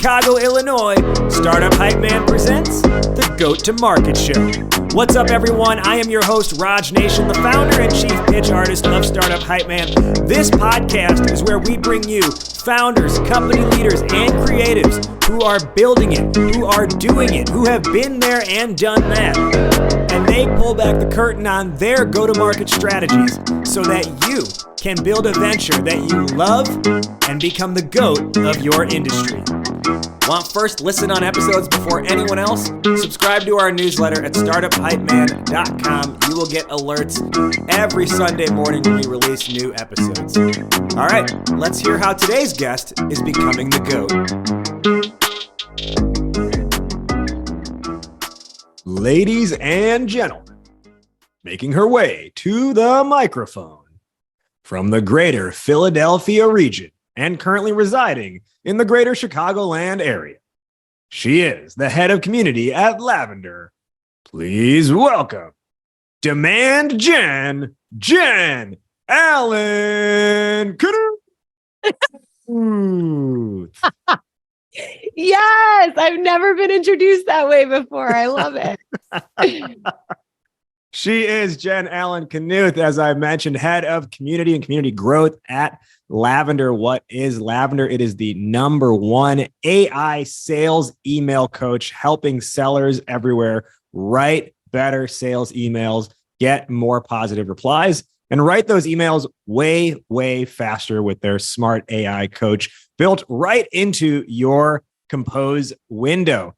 Chicago, Illinois, Startup Hype Man presents the Goat to Market Show. What's up, everyone? I am your host, Raj Nation, the founder and chief pitch artist of Startup Hype Man. This podcast is where we bring you founders, company leaders, and creatives who are building it, who are doing it, who have been there and done that. And they pull back the curtain on their go-to-market strategies so that you can build a venture that you love and become the GOAT of your industry. Want first listen on episodes before anyone else? Subscribe to our newsletter at startuphypeman.com. You will get alerts every Sunday morning when we release new episodes. All right, let's hear how today's guest is becoming the GOAT. Ladies and gentlemen, making her way to the microphone from the greater Philadelphia region and currently residing in the greater Chicagoland area. She is the head of community at Lavender. Please welcome Demand Gen, Allen-Knuth. Yes, I've never been introduced that way before. I love it. She is Jen Allen-Knuth, as I mentioned, head of community and community growth at Lavender. What is Lavender? It is the #1 AI sales email coach, helping sellers everywhere write better sales emails, get more positive replies, and write those emails way, way faster with their smart AI coach built right into your Compose window.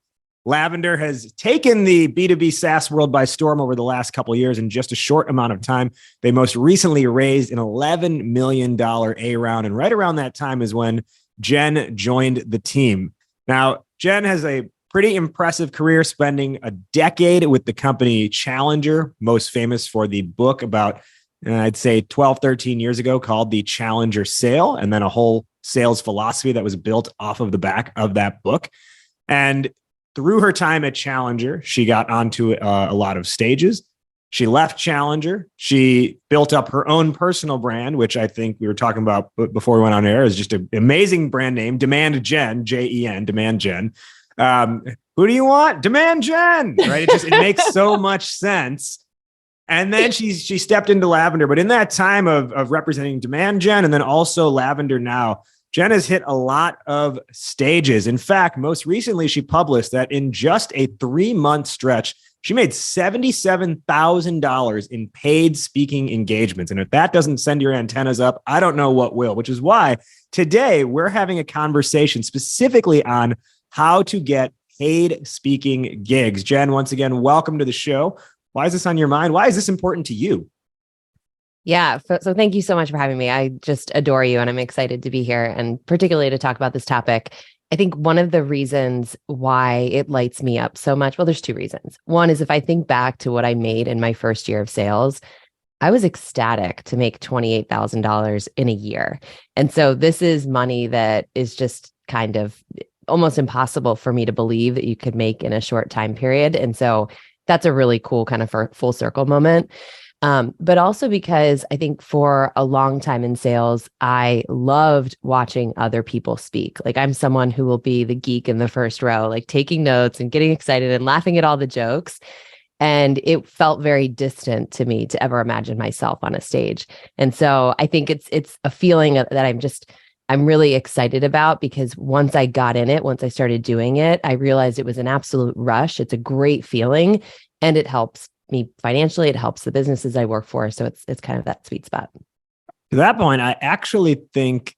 Lavender has taken the B2B SaaS world by storm over the last couple of years in just a short amount of time. They most recently raised an $11 million A round, and right around that time is when Jen joined the team. Now, Jen has a pretty impressive career, spending a decade with the company Challenger, most famous for the book about, I'd say 12, 13 years ago called The Challenger Sale, and then a whole sales philosophy that was built off of the back of that book. And through her time at Challenger, she got onto a lot of stages. She left Challenger. She built up her own personal brand, which I think we were talking about before we went on air, is just an amazing brand name, Demand Gen, Jen, Demand Gen. Who do you want? Demand Gen, right? It makes so much sense. And then she stepped into Lavender. But in that time of representing Demand Gen and then also Lavender now, Jen has hit a lot of stages. In fact, most recently, she published that in just a 3-month stretch, she made $77,000 in paid speaking engagements. And if that doesn't send your antennas up, I don't know what will, which is why today we're having a conversation specifically on how to get paid speaking gigs. Jen, once again, welcome to the show. Why is this on your mind? Why is this important to you? Yeah. So thank you so much for having me. I just adore you and I'm excited to be here and particularly to talk about this topic. I think one of the reasons why it lights me up so much, well, there's 2 reasons. One is if I think back to what I made in my first year of sales, I was ecstatic to make $28,000 in a year. And so this is money that is just kind of almost impossible for me to believe that you could make in a short time period. And so that's a really cool kind of full circle moment. But also because I think for a long time in sales, I loved watching other people speak. Like I'm someone who will be the geek in the first row, like taking notes and getting excited and laughing at all the jokes. And it felt very distant to me to ever imagine myself on a stage. And so I think it's a feeling that I'm really excited about because once I got in it, once I started doing it, I realized it was an absolute rush. It's a great feeling and it helps me financially. It helps the businesses I work for. So it's kind of that sweet spot. To that point, I actually think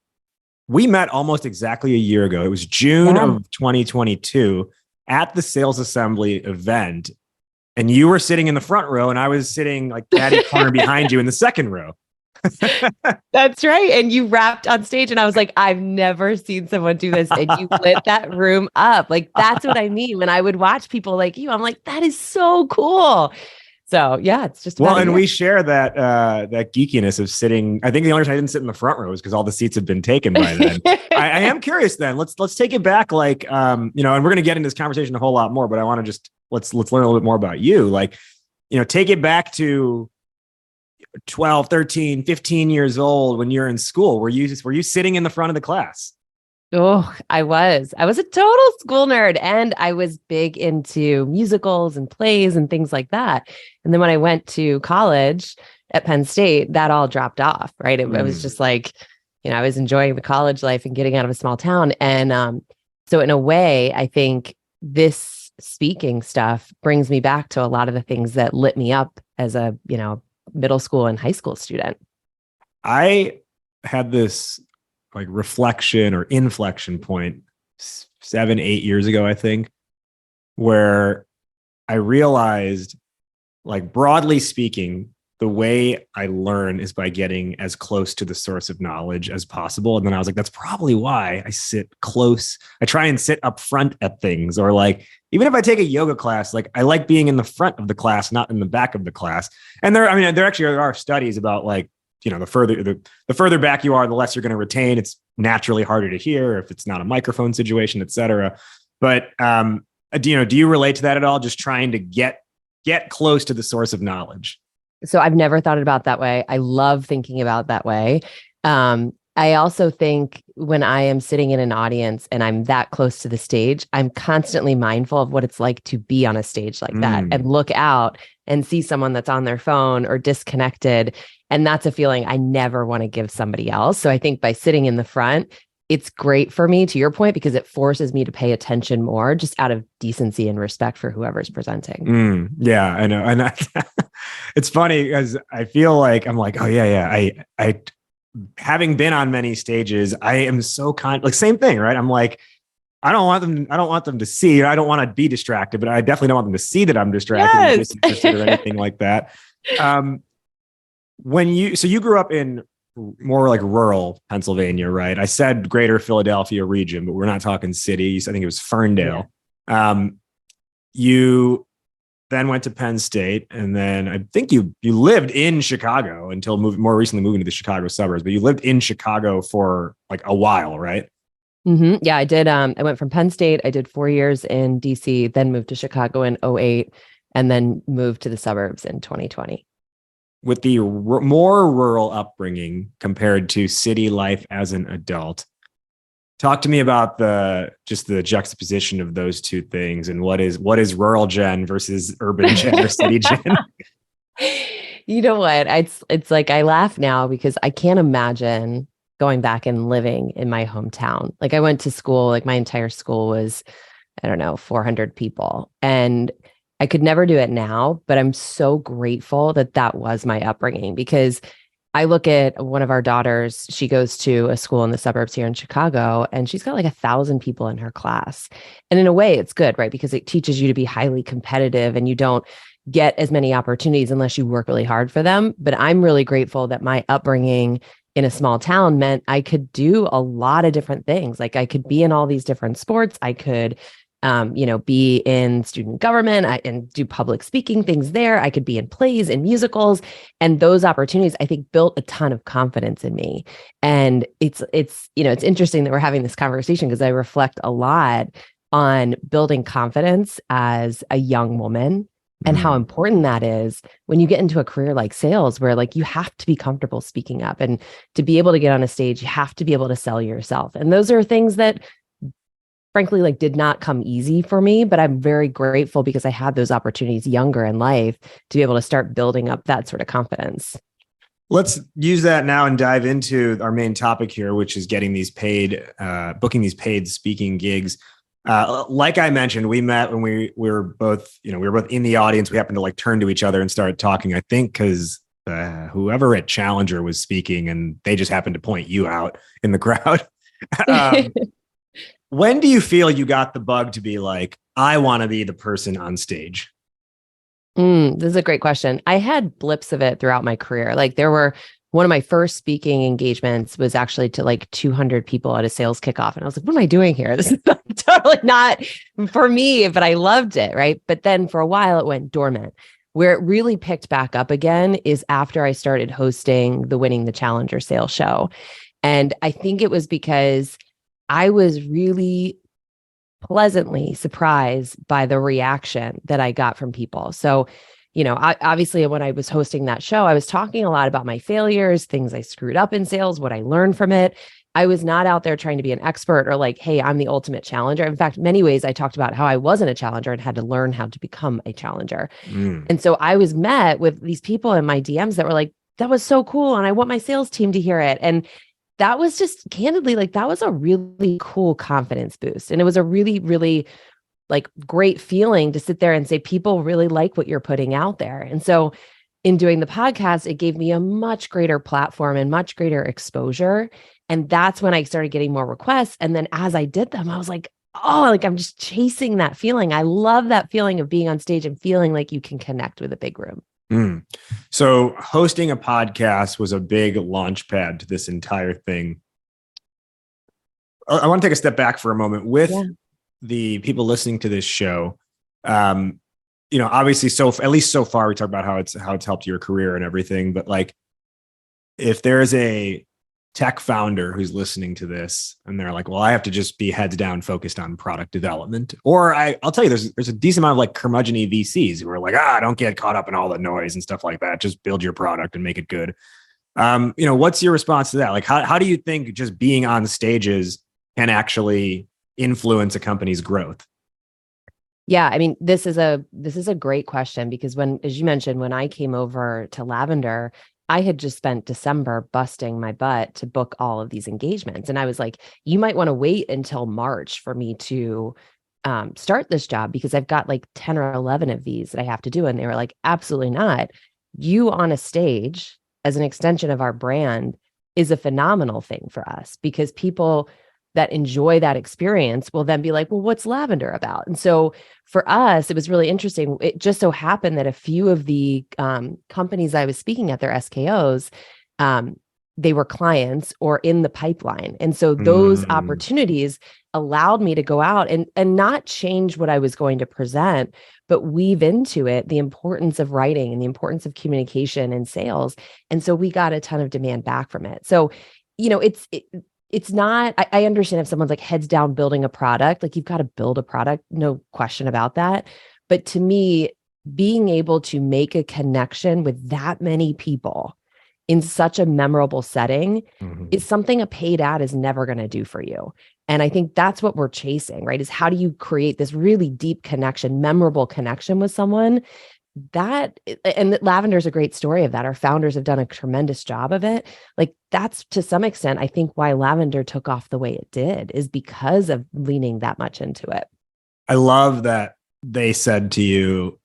we met almost exactly a year ago. It was June of 2022 at the Sales Assembly event. And you were sitting in the front row and I was sitting like catty corner behind you in the second row. That's right. And you rapped on stage and I was like, I've never seen someone do this. And you lit that room up. Like, that's what I mean. When I would watch people like you, I'm like, that is so cool. So yeah, it's just well, and we share that that geekiness of sitting. I think the only reason I didn't sit in the front row is because all the seats had been taken by then. I am curious. Then let's take it back. Like and we're going to get into this conversation a whole lot more. But I want to just let's learn a little bit more about you. Like, take it back to 12, 13, 15 years old when you're in school. Were you sitting in the front of the class? Oh, I was a total school nerd and I was big into musicals and plays and things like that. And then when I went to college at Penn State, that all dropped off, right? It was Mm. just like, I was enjoying the college life and getting out of a small town. And so in a way, I think this speaking stuff brings me back to a lot of the things that lit me up as a, middle school and high school student. I had this like reflection or inflection point 7, 8 years ago, I think, where I realized, like, broadly speaking, the way I learn is by getting as close to the source of knowledge as possible. And then I was like, that's probably why I sit close. I try and sit up front at things, or like, even if I take a yoga class, like I like being in the front of the class, not in the back of the class. And there are studies about, like, the further back you are, the less you're going to retain. It's naturally harder to hear if it's not a microphone situation, et cetera. But do you relate to that at all? Just trying to get close to the source of knowledge. So I've never thought about it that way. I love thinking about that way. I also think when I am sitting in an audience and I'm that close to the stage, I'm constantly mindful of what it's like to be on a stage like that and look out and see someone that's on their phone or disconnected. And that's a feeling I never want to give somebody else. So I think by sitting in the front, it's great for me, to your point, because it forces me to pay attention more, just out of decency and respect for whoever's presenting. Yeah, I know. And it's funny because I feel like I'm like, oh yeah. I having been on many stages, I am so like, same thing, right? I'm like, I don't want them to see, I don't want to be distracted, but I definitely don't want them to see that I'm distracted or Yes. disinterested or anything like that. So you grew up in more like rural Pennsylvania, right? I said greater Philadelphia region, but we're not talking cities. I think it was Ferndale. Yeah. You then went to Penn State, and then I think you lived in Chicago until more recently moving to the Chicago suburbs, but you lived in Chicago for like a while, right? Mm-hmm. Yeah, I did. I went from Penn State. I did 4 years in DC, then moved to Chicago in 2008, and then moved to the suburbs in 2020. With the more rural upbringing compared to city life as an adult, talk to me about the juxtaposition of those two things, and what is rural Jen versus urban Jen or city Jen? You know what? It's like I laugh now because I can't imagine going back and living in my hometown. Like, I went to school, like my entire school was, I don't know, 400 people. And I could never do it now, but I'm so grateful that that was my upbringing, because I look at one of our daughters, she goes to a school in the suburbs here in Chicago, and she's got like 1,000 people in her class. And in a way, it's good, right? Because it teaches you to be highly competitive and you don't get as many opportunities unless you work really hard for them. But I'm really grateful that my upbringing in a small town meant I could do a lot of different things. Like, I could be in all these different sports. I could be in student government and do public speaking things there. I could be in plays and musicals, and those opportunities, I think, built a ton of confidence in me. And it's interesting that we're having this conversation, because I reflect a lot on building confidence as a young woman and how important that is when you get into a career like sales, where like you have to be comfortable speaking up, and to be able to get on a stage, you have to be able to sell yourself. And those are things that, frankly, like, did not come easy for me, but I'm very grateful because I had those opportunities younger in life to be able to start building up that sort of confidence. Let's use that now and dive into our main topic here, which is getting these booking these paid speaking gigs. Like I mentioned, we met when we were both in the audience. We happened to like turn to each other and start talking, I think, because whoever at Challenger was speaking, and they just happened to point you out in the crowd. When do you feel you got the bug to be like, I want to be the person on stage? This is a great question. I had blips of it throughout my career. Like, one of my first speaking engagements was actually to like 200 people at a sales kickoff. And I was like, what am I doing here? This is totally not for me, but I loved it. Right. But then for a while it went dormant. Where it really picked back up again is after I started hosting the Winning the Challenger sales show. And I think it was because I was really pleasantly surprised by the reaction that I got from people. So, obviously when I was hosting that show, I was talking a lot about my failures, things I screwed up in sales, what I learned from it. I was not out there trying to be an expert or like, hey, I'm the ultimate challenger. In fact, many ways I talked about how I wasn't a challenger and had to learn how to become a challenger. And so I was met with these people in my DMs that were like, that was so cool. And I want my sales team to hear it. And that was just candidly, like, that was a really cool confidence boost. And it was a really, really like great feeling to sit there and say, people really like what you're putting out there. And so in doing the podcast, it gave me a much greater platform and much greater exposure. And that's when I started getting more requests. And then as I did them, I was like, oh, like I'm just chasing that feeling. I love that feeling of being on stage and feeling like you can connect with a big room. So hosting a podcast was a big launch pad to this entire thing. I want to take a step back for a moment with the people listening to this show. Obviously, so at least so far, we talked about how it's helped your career and everything. But like, if there's a tech founder who's listening to this and they're like, well, I have to just be heads down focused on product development. Or I'll tell you, there's a decent amount of like curmudgeon-y VCs who are like, don't get caught up in all the noise and stuff like that. Just build your product and make it good. What's your response to that? Like, how do you think just being on stages can actually influence a company's growth? Yeah, I mean, this is a great question because as you mentioned, when I came over to Lavender, I had just spent December busting my butt to book all of these engagements. And I was like, you might want to wait until March for me to start this job because I've got like 10 or 11 of these that I have to do. And they were like, absolutely not. You on a stage as an extension of our brand is a phenomenal thing for us because people that enjoy that experience will then be like, well, what's Lavender about? And so for us, it was really interesting. It just so happened that a few of the companies I was speaking at, their SKOs, they were clients or in the pipeline. And so those opportunities allowed me to go out and not change what I was going to present, but weave into it the importance of writing and the importance of communication and sales. And so we got a ton of demand back from it. So, it's not, I understand if someone's like heads down building a product, like you've got to build a product, no question about that. But to me, being able to make a connection with that many people in such a memorable setting is something a paid ad is never going to do for you. And I think that's what we're chasing, right? Is how do you create this really deep connection, memorable connection with someone and Lavender is a great story of that. Our founders have done a tremendous job of it. Like that's to some extent, I think why Lavender took off the way it did is because of leaning that much into it. I love that they said to you,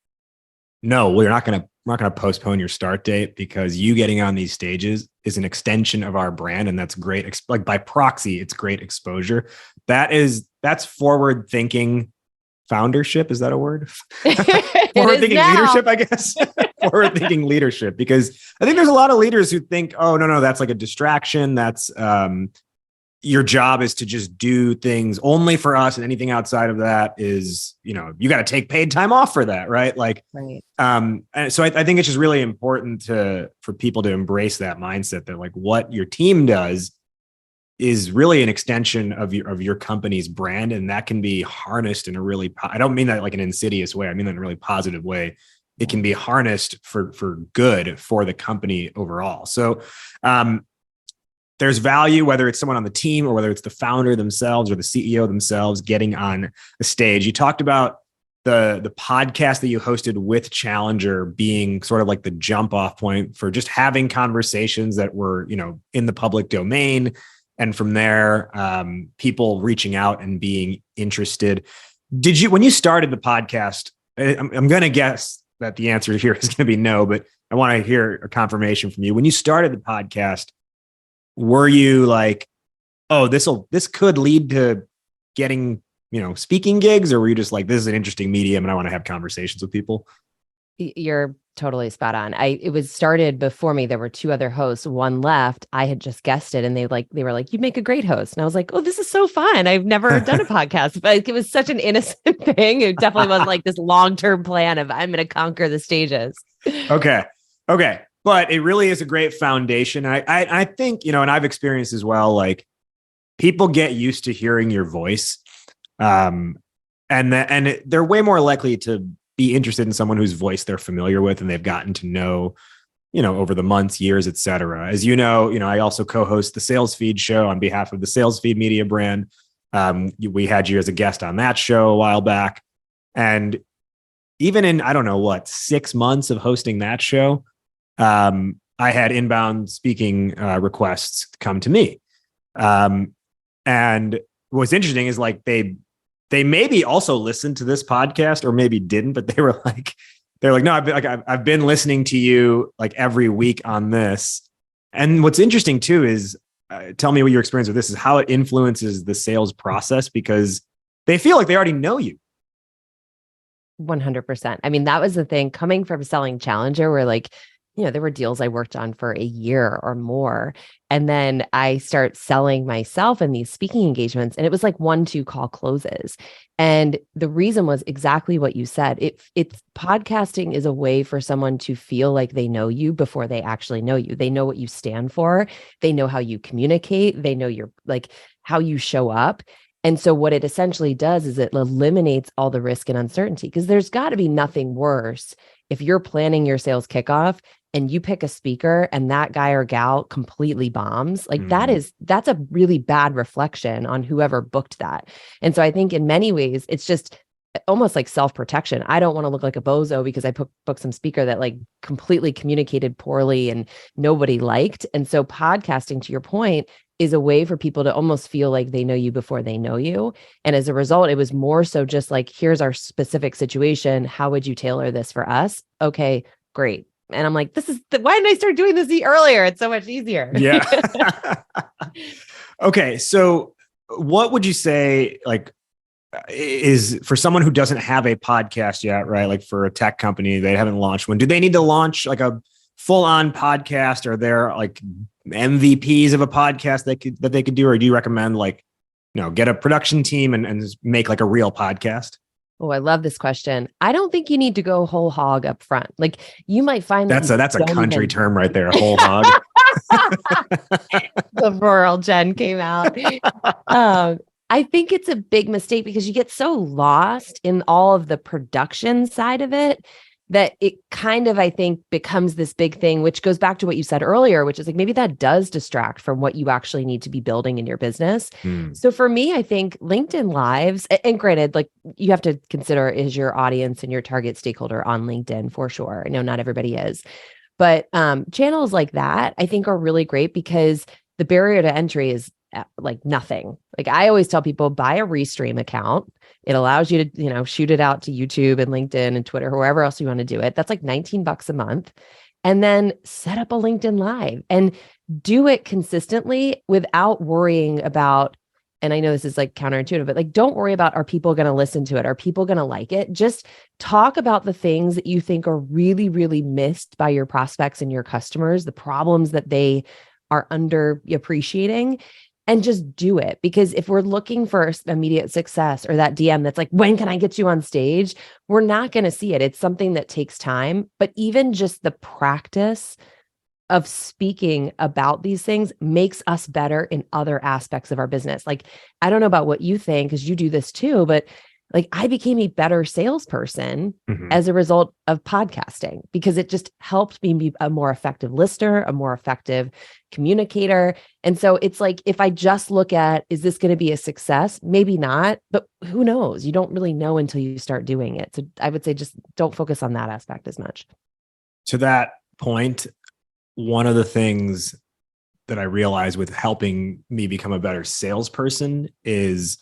no, we're not going to postpone your start date because you getting on these stages is an extension of our brand. And that's great. Like by proxy, it's great exposure. That's forward thinking foundership. Is that a word? Forward thinking leadership, I guess. Forward thinking leadership, because I think there's a lot of leaders who think, oh, no, that's like a distraction. That's your job is to just do things only for us, and anything outside of that is, you got to take paid time off for that, right? Like, right. And so I think it's just really important for people to embrace that mindset that like what your team does is really an extension of your company's brand. And that can be harnessed in a really, I don't mean that like an insidious way. I mean that in a really positive way. It can be harnessed for good for the company overall. So there's value, whether it's someone on the team or whether it's the founder themselves or the CEO themselves getting on a stage. You talked about the podcast that you hosted with Challenger being sort of like the jump off point for just having conversations that were, in the public domain. And from there, people reaching out and being interested. When you started the podcast, I'm going to guess that the answer here is going to be no, but I want to hear a confirmation from you. When you started the podcast, were you like, oh, this could lead to getting, speaking gigs? Or were you just like, this is an interesting medium and I want to have conversations with people? You're totally spot on. It was started before me. There were two other hosts. One left. I had just guessed it, and they were like, "You make a great host." And I was like, "Oh, this is so fun! I've never done a podcast." But it was such an innocent thing. It definitely wasn't like this long-term plan of I'm going to conquer the stages. Okay, but it really is a great foundation. I think and I've experienced as well. Like people get used to hearing your voice, and they're way more likely to be interested in someone whose voice they're familiar with and they've gotten to know over the months, years, et cetera. As you know, I also co-host the Sales Feed show on behalf of the Sales Feed media brand. We had you as a guest on that show a while back. And even in, I don't know what, 6 months of hosting that show, I had inbound speaking requests come to me. And what's interesting is like, they maybe also listened to this podcast or maybe didn't, but they're like, no, I've been listening to you like every week on this. And what's interesting too is, tell me what your experience with this is, how it influences the sales process, because they feel like they already know you. 100%. I mean, that was the thing coming from selling Challenger, where like, there were deals I worked on for a year or more. And then I start selling myself in these speaking engagements, and it was like 1-2 call closes. And the reason was exactly what you said. It's podcasting is a way for someone to feel like they know you before they actually know you. They know what you stand for. They know how you communicate. They know your like how you show up. And so what it essentially does is it eliminates all the risk and uncertainty, because there's got to be nothing worse if you're planning your sales kickoff and you pick a speaker and that guy or gal completely bombs. Like that's a really bad reflection on whoever booked that. And so I think in many ways, it's just almost like self-protection. I don't want to look like a bozo because I booked some speaker that like completely communicated poorly and nobody liked. And so podcasting, to your point, is a way for people to almost feel like they know you before they know you. And as a result, it was more so just like, here's our specific situation. How would you tailor this for us? Okay, great. And I'm like, why didn't I start doing this earlier? It's so much easier. Yeah. Okay. So what would you say, like, is for someone who doesn't have a podcast yet, right? Like for a tech company, they haven't launched one. Do they need to launch like a full-on podcast? Are there like MVPs of a podcast that they could do? Or do you recommend like, get a production team and make like a real podcast? Oh, I love this question. I don't think you need to go whole hog up front. Like you might find that's a country term right there, whole hog. The rural Jen came out. I think it's a big mistake because you get so lost in all of the production side of it that it kind of, I think, becomes this big thing, which goes back to what you said earlier, which is like, maybe that does distract from what you actually need to be building in your business. So for me, I think LinkedIn Lives, and granted, like you have to consider, is your audience and your target stakeholder on LinkedIn for sure. I know not everybody is, but channels like that, I think are really great because the barrier to entry is like nothing. Like I always tell people, buy a Restream account. It allows you to, shoot it out to YouTube and LinkedIn and Twitter, wherever else you want to do it. That's like $19 a month. And then set up a LinkedIn Live and do it consistently without worrying about, and I know this is like counterintuitive, but like, don't worry about, are people going to listen to it? Are people going to like it? Just talk about the things that you think are really, really missed by your prospects and your customers, the problems that they are underappreciating. And just do it. Because if we're looking for immediate success or that DM that's like, when can I get you on stage? We're not going to see it. It's something that takes time. But even just the practice of speaking about these things makes us better in other aspects of our business. Like, I don't know about what you think, because you do this too, but like I became a better salesperson as a result of podcasting, because it just helped me be a more effective listener, a more effective communicator. And so it's like, if I just look at, is this going to be a success? Maybe not, but who knows? You don't really know until you start doing it. So I would say just don't focus on that aspect as much. To that point, one of the things that I realized with helping me become a better salesperson is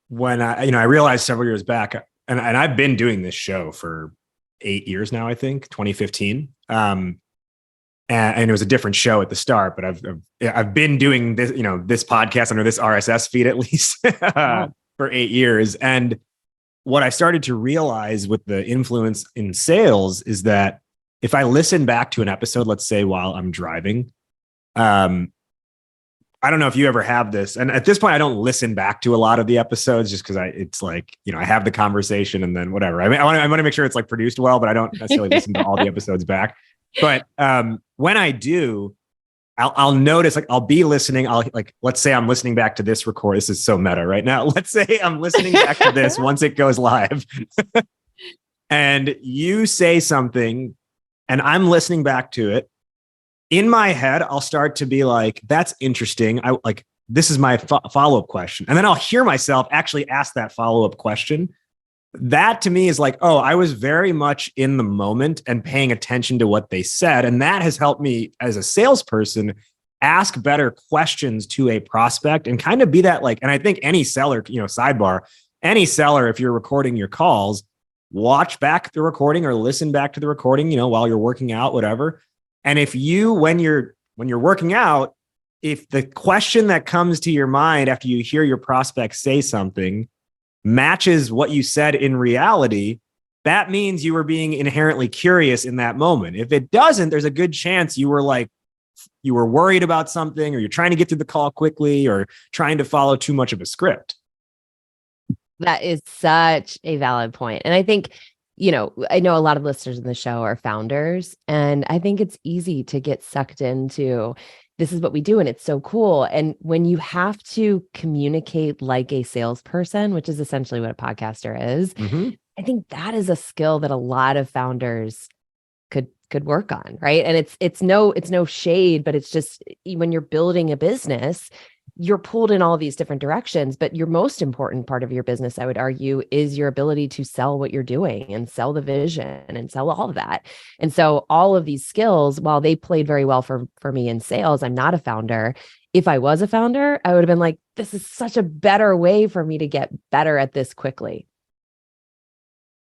when I realized several years back, and I've been doing this show for 8 years now, I think 2015. And it was a different show at the start, but I've been doing this, this podcast under this RSS feed at least for 8 years. And what I started to realize with the influence in sales is that if I listen back to an episode, let's say while I'm driving, I don't know if you ever have this. And at this point, I don't listen back to a lot of the episodes just because it's like, I have the conversation and then whatever. I mean, I want to make sure it's like produced well, but I don't necessarily listen to all the episodes back. But when I do, I'll notice, like, I'll be listening. Let's say I'm listening back to this record. This is so meta right now. Let's say I'm listening back to this once it goes live and you say something and I'm listening back to it. In my head, I'll start to be like, that's interesting. I like, this is my follow-up question. And then I'll hear myself actually ask that follow-up question. That to me is like, oh, I was very much in the moment and paying attention to what they said. And that has helped me as a salesperson ask better questions to a prospect and kind of be that like, and I think any seller, sidebar, any seller, if you're recording your calls, watch back the recording or listen back to the recording, while you're working out, whatever. And if you, when you're working out, if the question that comes to your mind after you hear your prospect say something matches what you said in reality, that means you were being inherently curious in that moment. If it doesn't, there's a good chance you were worried about something, or you're trying to get through the call quickly, or trying to follow too much of a script. That is such a valid point. And I think, I know a lot of listeners in the show are founders, and I think it's easy to get sucked into this is what we do and it's so cool. And when you have to communicate like a salesperson, which is essentially what a podcaster is, I think that is a skill that a lot of founders could work on, right? And it's no shade, but it's just when you're building a business, you're pulled in all these different directions, but your most important part of your business, I would argue, is your ability to sell what you're doing and sell the vision and sell all of that. And so all of these skills, while they played very well for me in sales, I'm not a founder. If I was a founder, I would have been like, this is such a better way for me to get better at this quickly.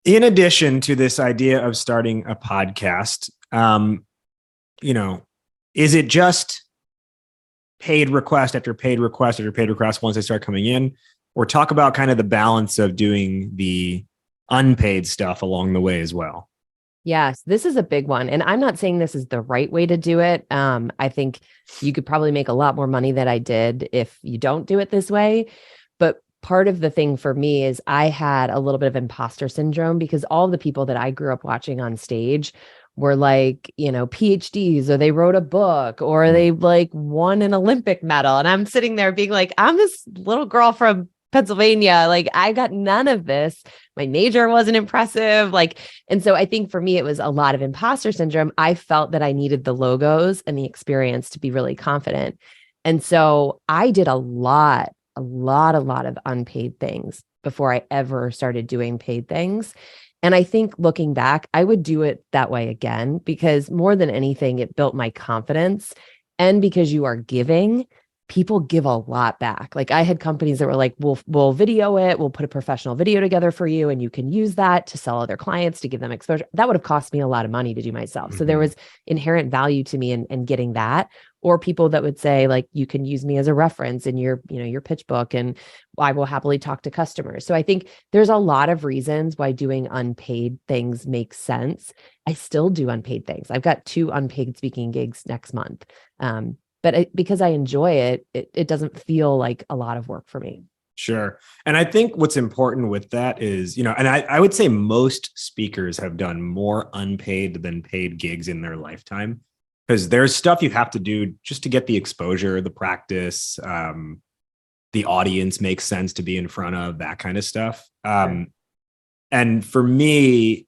In addition to this idea of starting a podcast, is it just paid request after paid request after paid request once they start coming in, or talk about kind of the balance of doing the unpaid stuff along the way as well? Yes, this is a big one. And I'm not saying this is the right way to do it. I think you could probably make a lot more money than I did if you don't do it this way. But part of the thing for me is I had a little bit of imposter syndrome, because all the people that I grew up watching on stage were like, PhDs, or they wrote a book, or they like won an Olympic medal. And I'm sitting there being like, I'm this little girl from Pennsylvania. Like, I got none of this. My major wasn't impressive. And so I think for me, it was a lot of imposter syndrome. I felt that I needed the logos and the experience to be really confident. And so I did a lot of unpaid things before I ever started doing paid things. And I think looking back, I would do it that way again, because more than anything, it built my confidence. And because you are giving, people give a lot back. Like, I had companies that were like, we'll video it. We'll put a professional video together for you, and you can use that to sell other clients, to give them exposure. That would have cost me a lot of money to do myself. So there was inherent value to me in getting that. Or people that would say, like, you can use me as a reference in your pitch book, and I will happily talk to customers. So I think there's a lot of reasons why doing unpaid things makes sense. I still do unpaid things. I've got 2 unpaid speaking gigs next month. But because I enjoy it, it doesn't feel like a lot of work for me. Sure. And I think what's important with that is, and I would say most speakers have done more unpaid than paid gigs in their lifetime, because there's stuff you have to do just to get the exposure, the practice, the audience makes sense to be in front of, that kind of stuff. And for me,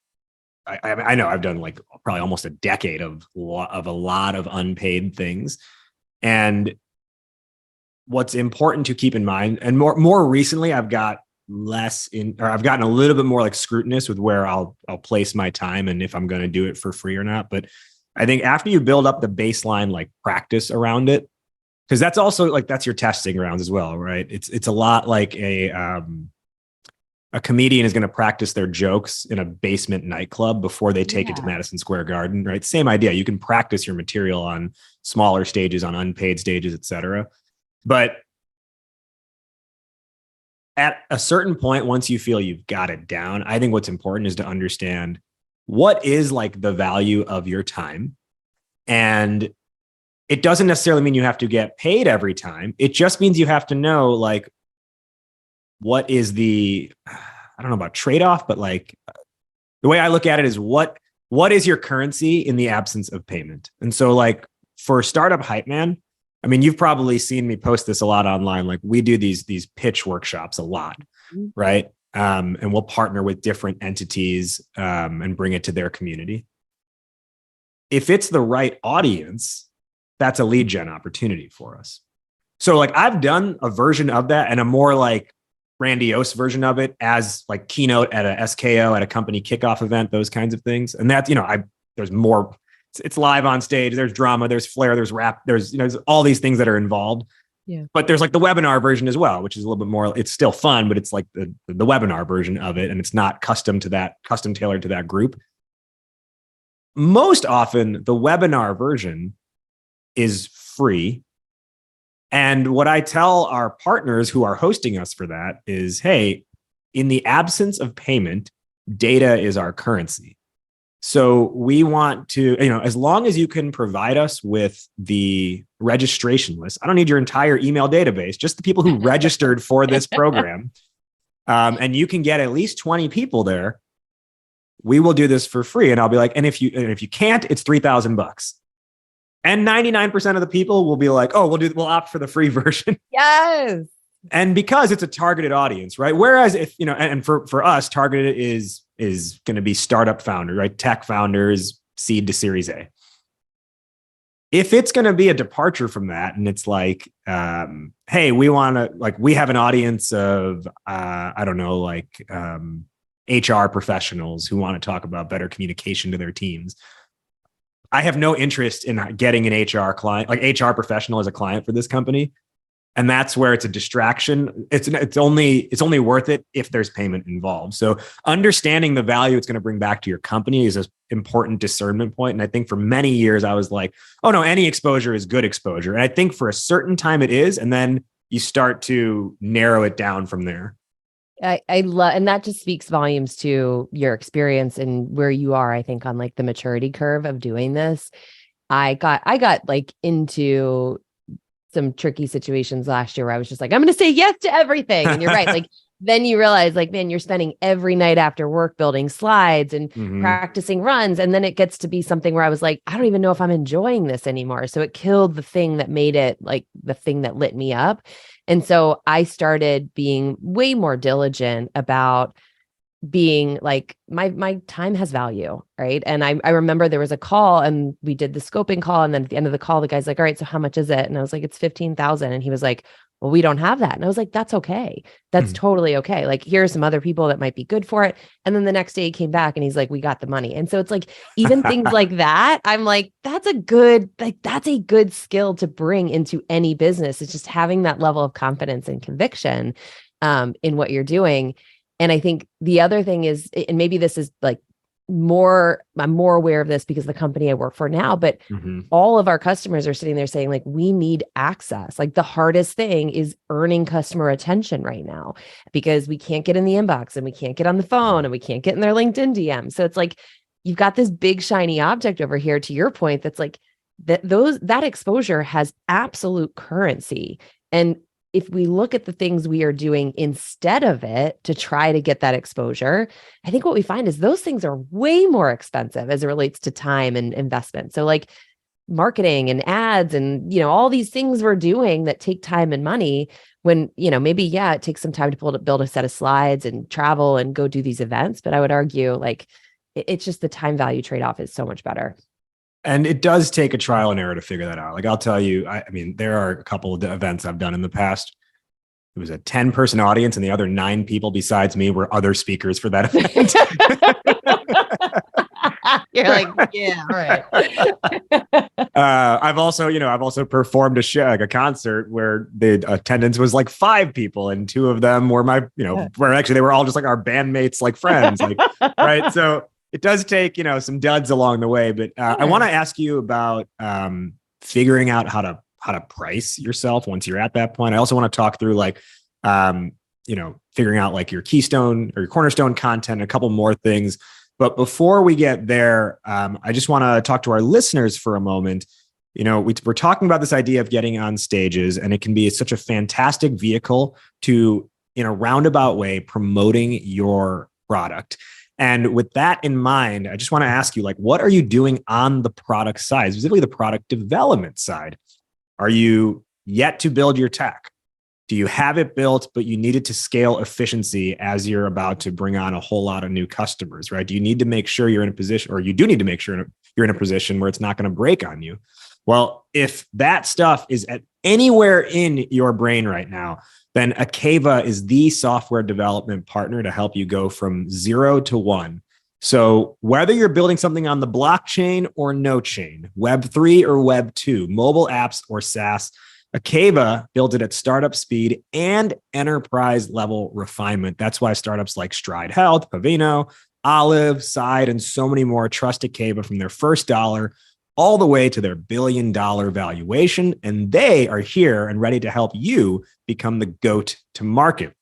I know I've done like probably almost a decade of a lot of unpaid things. And what's important to keep in mind, and more recently, I've gotten a little bit more like scrutinous with where I'll place my time and if I'm going to do it for free or not. But I think after you build up the baseline, like practice around it, because that's also like, that's your testing grounds as well, right? It's a lot like a comedian is going to practice their jokes in a basement nightclub before they take it to Madison Square Garden, right? Same idea. You can practice your material on smaller stages, on unpaid stages, et cetera. But at a certain point, once you feel you've got it down, I think what's important is to understand what is like the value of your time. And it doesn't necessarily mean you have to get paid every time. It just means you have to know, like, what is I don't know about trade-off, but like the way I look at it is what is your currency in the absence of payment? And so like for Startup Hype Man, I mean, you've probably seen me post this a lot online. Like, we do these pitch workshops a lot, right? And we'll partner with different entities and bring it to their community. if it's the right audience, that's a lead gen opportunity for us. So like I've done a version of that and a more like grandiose version of it as like keynote at a SKO at a company kickoff event, those kinds of things. And that's, there's more, it's live on stage. There's drama, there's flair, there's rap, there's all these things that are involved. Yeah. But there's like the webinar version as well, which is a little bit more, it's still fun, but it's like the webinar version of it. And it's not custom tailored to that group. Most often the webinar version is free. And what I tell our partners who are hosting us for that is, hey, in the absence of payment, data is our currency. So we want to, as long as you can provide us with the registration list, I don't need your entire email database, just the people who registered for this program. And you can get at least 20 people there. We will do this for free. And I'll be like, and if you can't, it's $3,000. And 99% of the people will be like, oh, we'll opt for the free version. Yes. And because it's a targeted audience, right? Whereas if, and for us, targeted is going to be startup founder, right? Tech founders, seed to Series A. If it's going to be a departure from that, and it's like, hey, we have an audience of, HR professionals who want to talk about better communication to their teams. I have no interest in getting an HR client, like HR professional as a client for this company. And that's where it's a distraction. It's only worth it if there's payment involved. So understanding the value it's going to bring back to your company is an important discernment point. And I think for many years I was like, oh no, any exposure is good exposure. And I think for a certain time it is. And then you start to narrow it down from there. I love, and that just speaks volumes to your experience and where you are, I think, on like the maturity curve of doing this. I got like into some tricky situations last year where I was just like, I'm going to say yes to everything. And you're right. Like, then you realize like, man, you're spending every night after work building slides and practicing runs. And then it gets to be something where I was like, I don't even know if I'm enjoying this anymore. So it killed the thing that made it like the thing that lit me up. And so I started being way more diligent about being like, my time has value, right? And I remember there was a call and we did the scoping call. And then at the end of the call, the guy's like, all right, so how much is it? And I was like, it's 15,000. And he was like, well, we don't have that. And I was like, that's okay. That's totally okay. Like, here are some other people that might be good for it. And then the next day he came back and he's like, we got the money. And so it's like, even things like that, I'm like, that's a good skill to bring into any business. It's just having that level of confidence and conviction in what you're doing. And I think the other thing is, and maybe this is like I'm more aware of this because the company I work for now, but all of our customers are sitting there saying like, we need access. Like, the hardest thing is earning customer attention right now because we can't get in the inbox and we can't get on the phone and we can't get in their LinkedIn DM. So it's like, you've got this big shiny object over here, to your point, that's like that exposure has absolute currency. And if we look at the things we are doing instead of it to try to get that exposure, I think what we find is those things are way more expensive as it relates to time and investment. So like marketing and ads and, all these things we're doing that take time and money, when, maybe, it takes some time to build a set of slides and travel and go do these events. But I would argue like it's just the time value trade-off is so much better. And it does take a trial and error to figure that out. Like, I'll tell you, I mean, there are a couple of events I've done in the past. It was a 10-person audience and the other 9 people besides me were other speakers for that event. You're like, yeah, all right. I've also performed a show, like a concert where the attendance was like 5 people and 2 of them were where actually they were all just like our bandmates, like friends, like, right. So it does take, some duds along the way, but I want to ask you about figuring out how to price yourself once you're at that point. I also want to talk through like, figuring out like your keystone or your cornerstone content, a couple more things. But before we get there, I just want to talk to our listeners for a moment. We're talking about this idea of getting on stages, and it can be such a fantastic vehicle to, in a roundabout way, promoting your product. And with that in mind, I just want to ask you, like, what are you doing on the product side, specifically the product development side? Are you yet to build your tech? Do you have it built, but you need it to scale efficiency as you're about to bring on a whole lot of new customers, right? Do you need to make sure you're in a position, or you do need to make sure you're in a position where it's not going to break on you? Well, if that stuff is at anywhere in your brain right now, then Akava is the software development partner to help you go from 0 to 1. So whether you're building something on the blockchain or no chain, Web3 or Web2, mobile apps or SaaS, Akava builds it at startup speed and enterprise level refinement. That's why startups like Stride Health, Haveno, Olive, Side, and so many more trust Akava from their first dollar all the way to their billion-dollar valuation. And they are here and ready to help you become the GOAT to market.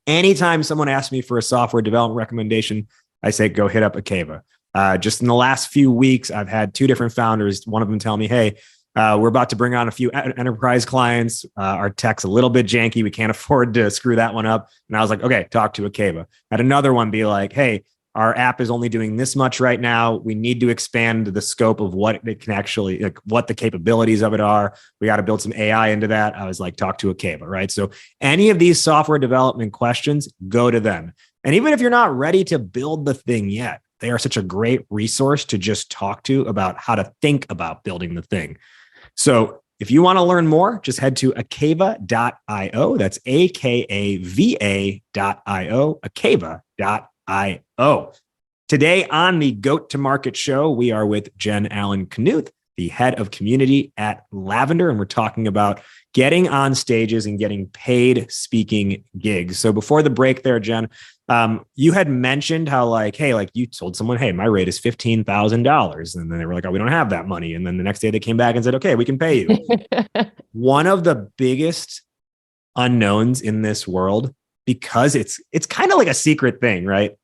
Anytime someone asks me for a software development recommendation, I say, go hit up Akava. Just in the last few weeks, I've had 2 different founders. One of them tell me, hey, we're about to bring on a few enterprise clients. Our tech's a little bit janky. We can't afford to screw that one up. And I was like, okay, talk to Akava. Had another one be like, hey, our app is only doing this much right now. We need to expand the scope of what it can actually, like what the capabilities of it are. We got to build some AI into that. I was like, talk to Akava, right? So any of these software development questions, go to them. And even if you're not ready to build the thing yet, they are such a great resource to just talk to about how to think about building the thing. So if you want to learn more, just head to akava.io. That's akava.io, akava.io. Today on the Goat to Market show, we are with Jen Allen-Knuth, the head of community at Lavender, and we're talking about getting on stages and getting paid speaking gigs. So before the break there, Jen, you had mentioned how hey, you told someone, hey, my rate is $15,000. And then they were like, oh, we don't have that money. And then the next day they came back and said, okay, we can pay you. One of the biggest unknowns in this world, because it's kind of like a secret thing, right?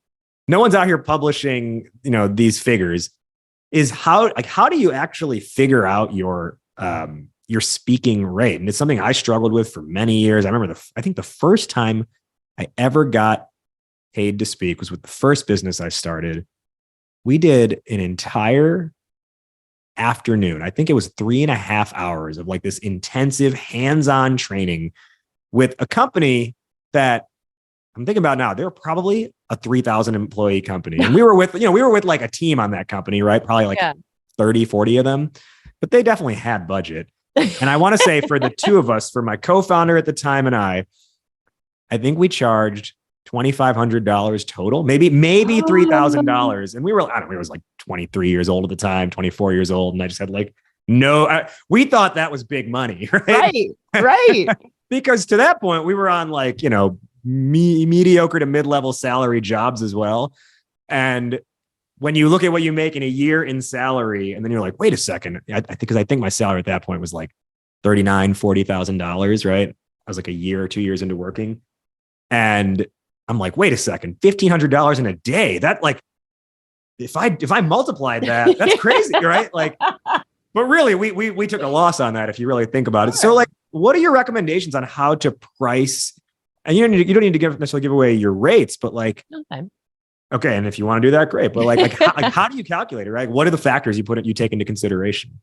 No one's out here publishing, these figures, is how do you actually figure out your speaking rate? And it's something I struggled with for many years. I remember I think the first time I ever got paid to speak was with the first business I started. We did an entire afternoon. I think it was 3.5 hours of like this intensive hands-on training with a company that I'm thinking about now. They were probably a 3,000 employee company. And we were with like a team on that company, right? Probably like 30, 40 of them, but they definitely had budget. And I want to say for the two of us, for my co-founder at the time and I think we charged $2,500 total, maybe $3,000. And we were, I was like 23 years old at the time, 24 years old. And I just had we thought that was big money, right? Right. Because to that point, we were on mediocre to mid-level salary jobs as well. And when you look at what you make in a year in salary, and then you're like, wait a second, I think my salary at that point was like $39,000, $40,000, right? I was like a year or 2 years into working. And I'm like, wait a second, $1,500 in a day. That if I multiplied that, that's crazy, right? But really we took a loss on that if you really think about it. So what are your recommendations on how to price? And you don't need to necessarily give away your rates, but okay. And if you want to do that, great. But how do you calculate it, right? What are the factors you take into consideration?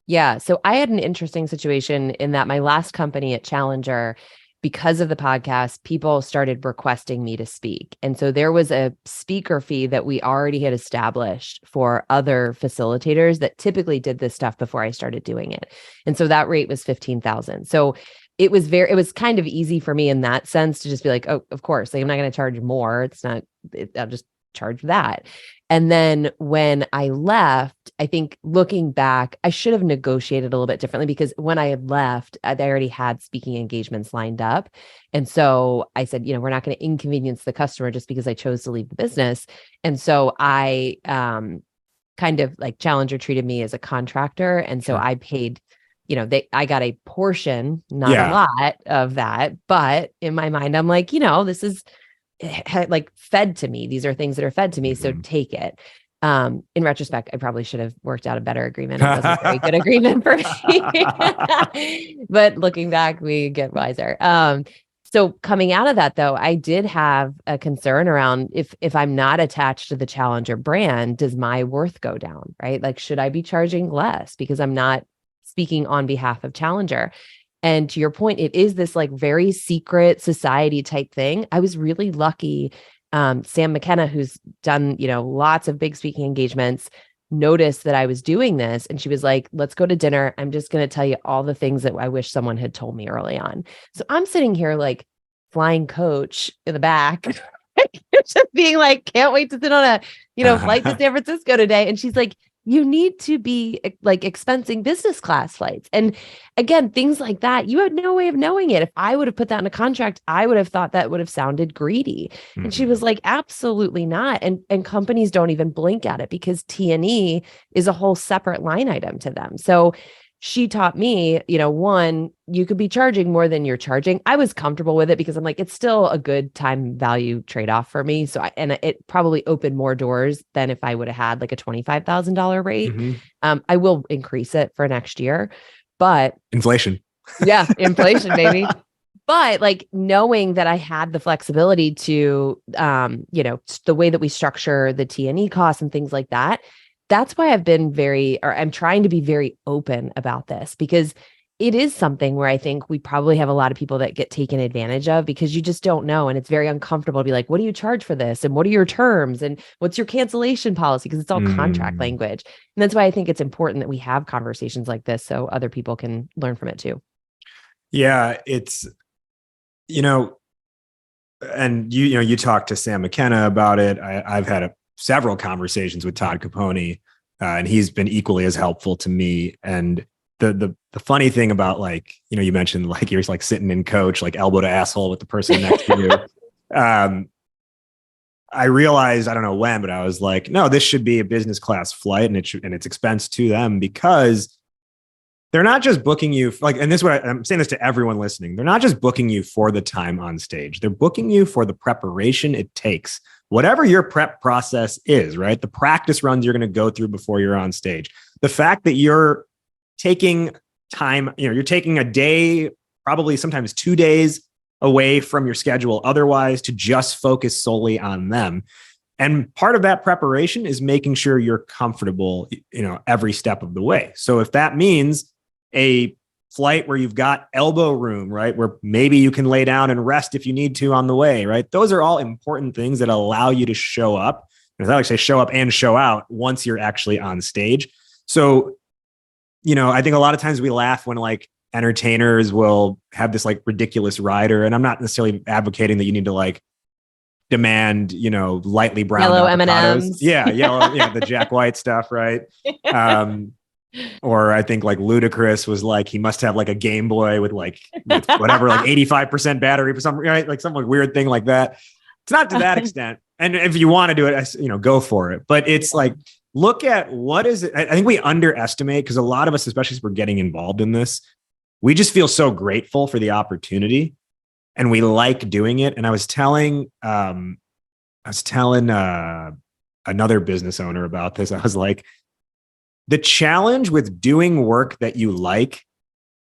Yeah. So I had an interesting situation in that my last company at Challenger, because of the podcast, people started requesting me to speak. And so there was a speaker fee that we already had established for other facilitators that typically did this stuff before I started doing it. And so that rate was $15,000. So it was kind of easy for me in that sense to just be like, oh, of course, I'm not going to charge more. I'll just charge that. And then when I left, I think looking back, I should have negotiated a little bit differently, because when I had left, I already had speaking engagements lined up. And so I said, we're not going to inconvenience the customer just because I chose to leave the business. And so I kind of Challenger treated me as a contractor. And so I paid, I got a portion, not a lot of that. But in my mind, I'm like, this is fed to me. These are things that are fed to me. So take it. In retrospect, I probably should have worked out a better agreement. It wasn't a very good agreement for me. But looking back, we get wiser. So coming out of that, though, I did have a concern around if I'm not attached to the Challenger brand, does my worth go down, right? Should I be charging less because I'm not speaking on behalf of Challenger? And to your point, it is this like very secret society type thing. I was really lucky. Sam McKenna, who's done, lots of big speaking engagements, noticed that I was doing this. And she was like, let's go to dinner. I'm just going to tell you all the things that I wish someone had told me early on. So I'm sitting here like flying coach in the back, just being like, can't wait to sit on a, flight to San Francisco today. And she's like, you need to be like expensing business class flights. And again, things like that, you had no way of knowing it. If I would have put that in a contract, I would have thought that would have sounded greedy. Mm-hmm. And she was like, absolutely not. And companies don't even blink at it because T&E is a whole separate line item to them. So she taught me, one, you could be charging more than you're charging. I was comfortable with it because I'm like, it's still a good time value trade-off for me. So it probably opened more doors than if I would have had like a $25,000 rate. Mm-hmm. I will increase it for next year, but inflation. Yeah. Inflation, baby. But like knowing that I had the flexibility to, the way that we structure the T&E costs and things like that, that's why I'm trying to be very open about this, because it is something where I think we probably have a lot of people that get taken advantage of because you just don't know. And it's very uncomfortable to be like, what do you charge for this? And what are your terms? And what's your cancellation policy? Because it's all contract language. And that's why I think it's important that we have conversations like this so other people can learn from it too. Yeah, it's, and you talked to Sam McKenna about it. I've had several conversations with Todd Capone, and he's been equally as helpful to me. And the funny thing about you mentioned like you're like sitting in coach, like elbow to asshole with the person next to you. I realized, I don't know when, but I was like, no, this should be a business class flight and it's expense to them because they're not just booking you and this is what I'm saying this to everyone listening. They're not just booking you for the time on stage. They're booking you for the preparation it takes. Whatever your prep process is, right? The practice runs you're going to go through before you're on stage. The fact that you're taking time, you're taking a day, probably sometimes 2 days away from your schedule otherwise to just focus solely on them. And part of that preparation is making sure you're comfortable, every step of the way. So if that means a flight where you've got elbow room, right? Where maybe you can lay down and rest if you need to on the way, right? Those are all important things that allow you to show up. And I like to say show up and show out once you're actually on stage. So, I think a lot of times we laugh when like entertainers will have this like ridiculous rider. And I'm not necessarily advocating that you need to like demand, lightly brown yellow avocados. M&Ms. Yeah, yellow, the Jack White stuff, right? Or I think like Ludacris was like, he must have like a Game Boy with whatever, like 85% battery for something, right? Like some weird thing like that. It's not to that extent. And if you want to do it, go for it. But it's like, look at what is it. I think we underestimate because a lot of us, especially as we're getting involved in this, we just feel so grateful for the opportunity and we like doing it. And I was telling another business owner about this. I was like, the challenge with doing work that you like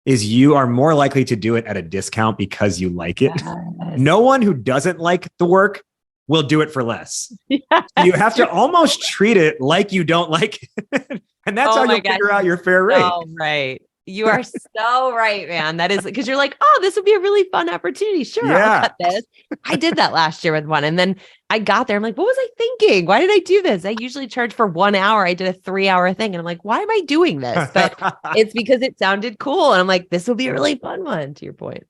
is you are more likely to do it at a discount because you like it. Yes. No one who doesn't like the work will do it for less. Yes, you have to almost treat it like you don't like it. And that's how you'll figure out your fair rate. Oh, right. You are so right, man. That is because you're like, oh, this would be a really fun opportunity. Sure, I'll cut this. I did that last year with one. And then I got there. I'm like, what was I thinking? Why did I do this? I usually charge for 1 hour. I did a 3-hour thing. And I'm like, why am I doing this? But it's because it sounded cool. And I'm like, this will be a really fun one, to your point.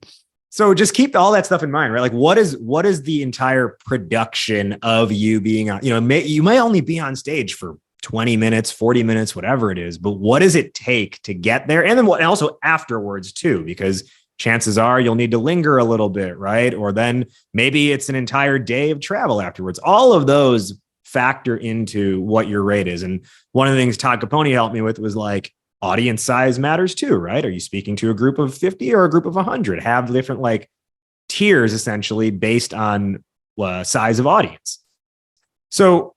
So just keep all that stuff in mind, right? Like what is the entire production of you being on, you may only be on stage for 20 minutes, 40 minutes, whatever it is, but what does it take to get there? And then also afterwards too, because chances are you'll need to linger a little bit, right? Or then maybe it's an entire day of travel afterwards. All of those factor into what your rate is. And one of the things Todd Capone helped me with was like, audience size matters too, right? Are you speaking to a group of 50 or a group of 100? Have different like tiers essentially based on size of audience. So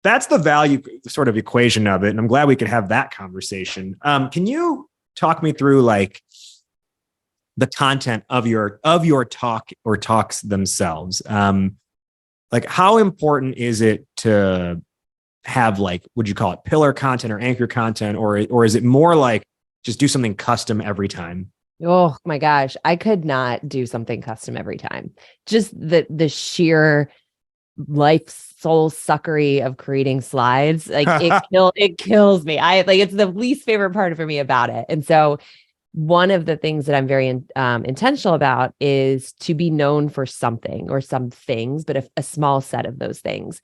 that's the value sort of equation of it. And I'm glad we could have that conversation. Can you talk me through like the content of your talk or talks themselves? Like how important is it to have like, would you call it pillar content or anchor content, or is it more like just do something custom every time? Oh my gosh, I could not do something custom every time. Just the sheer life soul suckery of creating slides, like it kills me. I like it's the least favorite part for me about it. And so one of the things that I'm very intentional about is to be known for something or some things, but a small set of those things.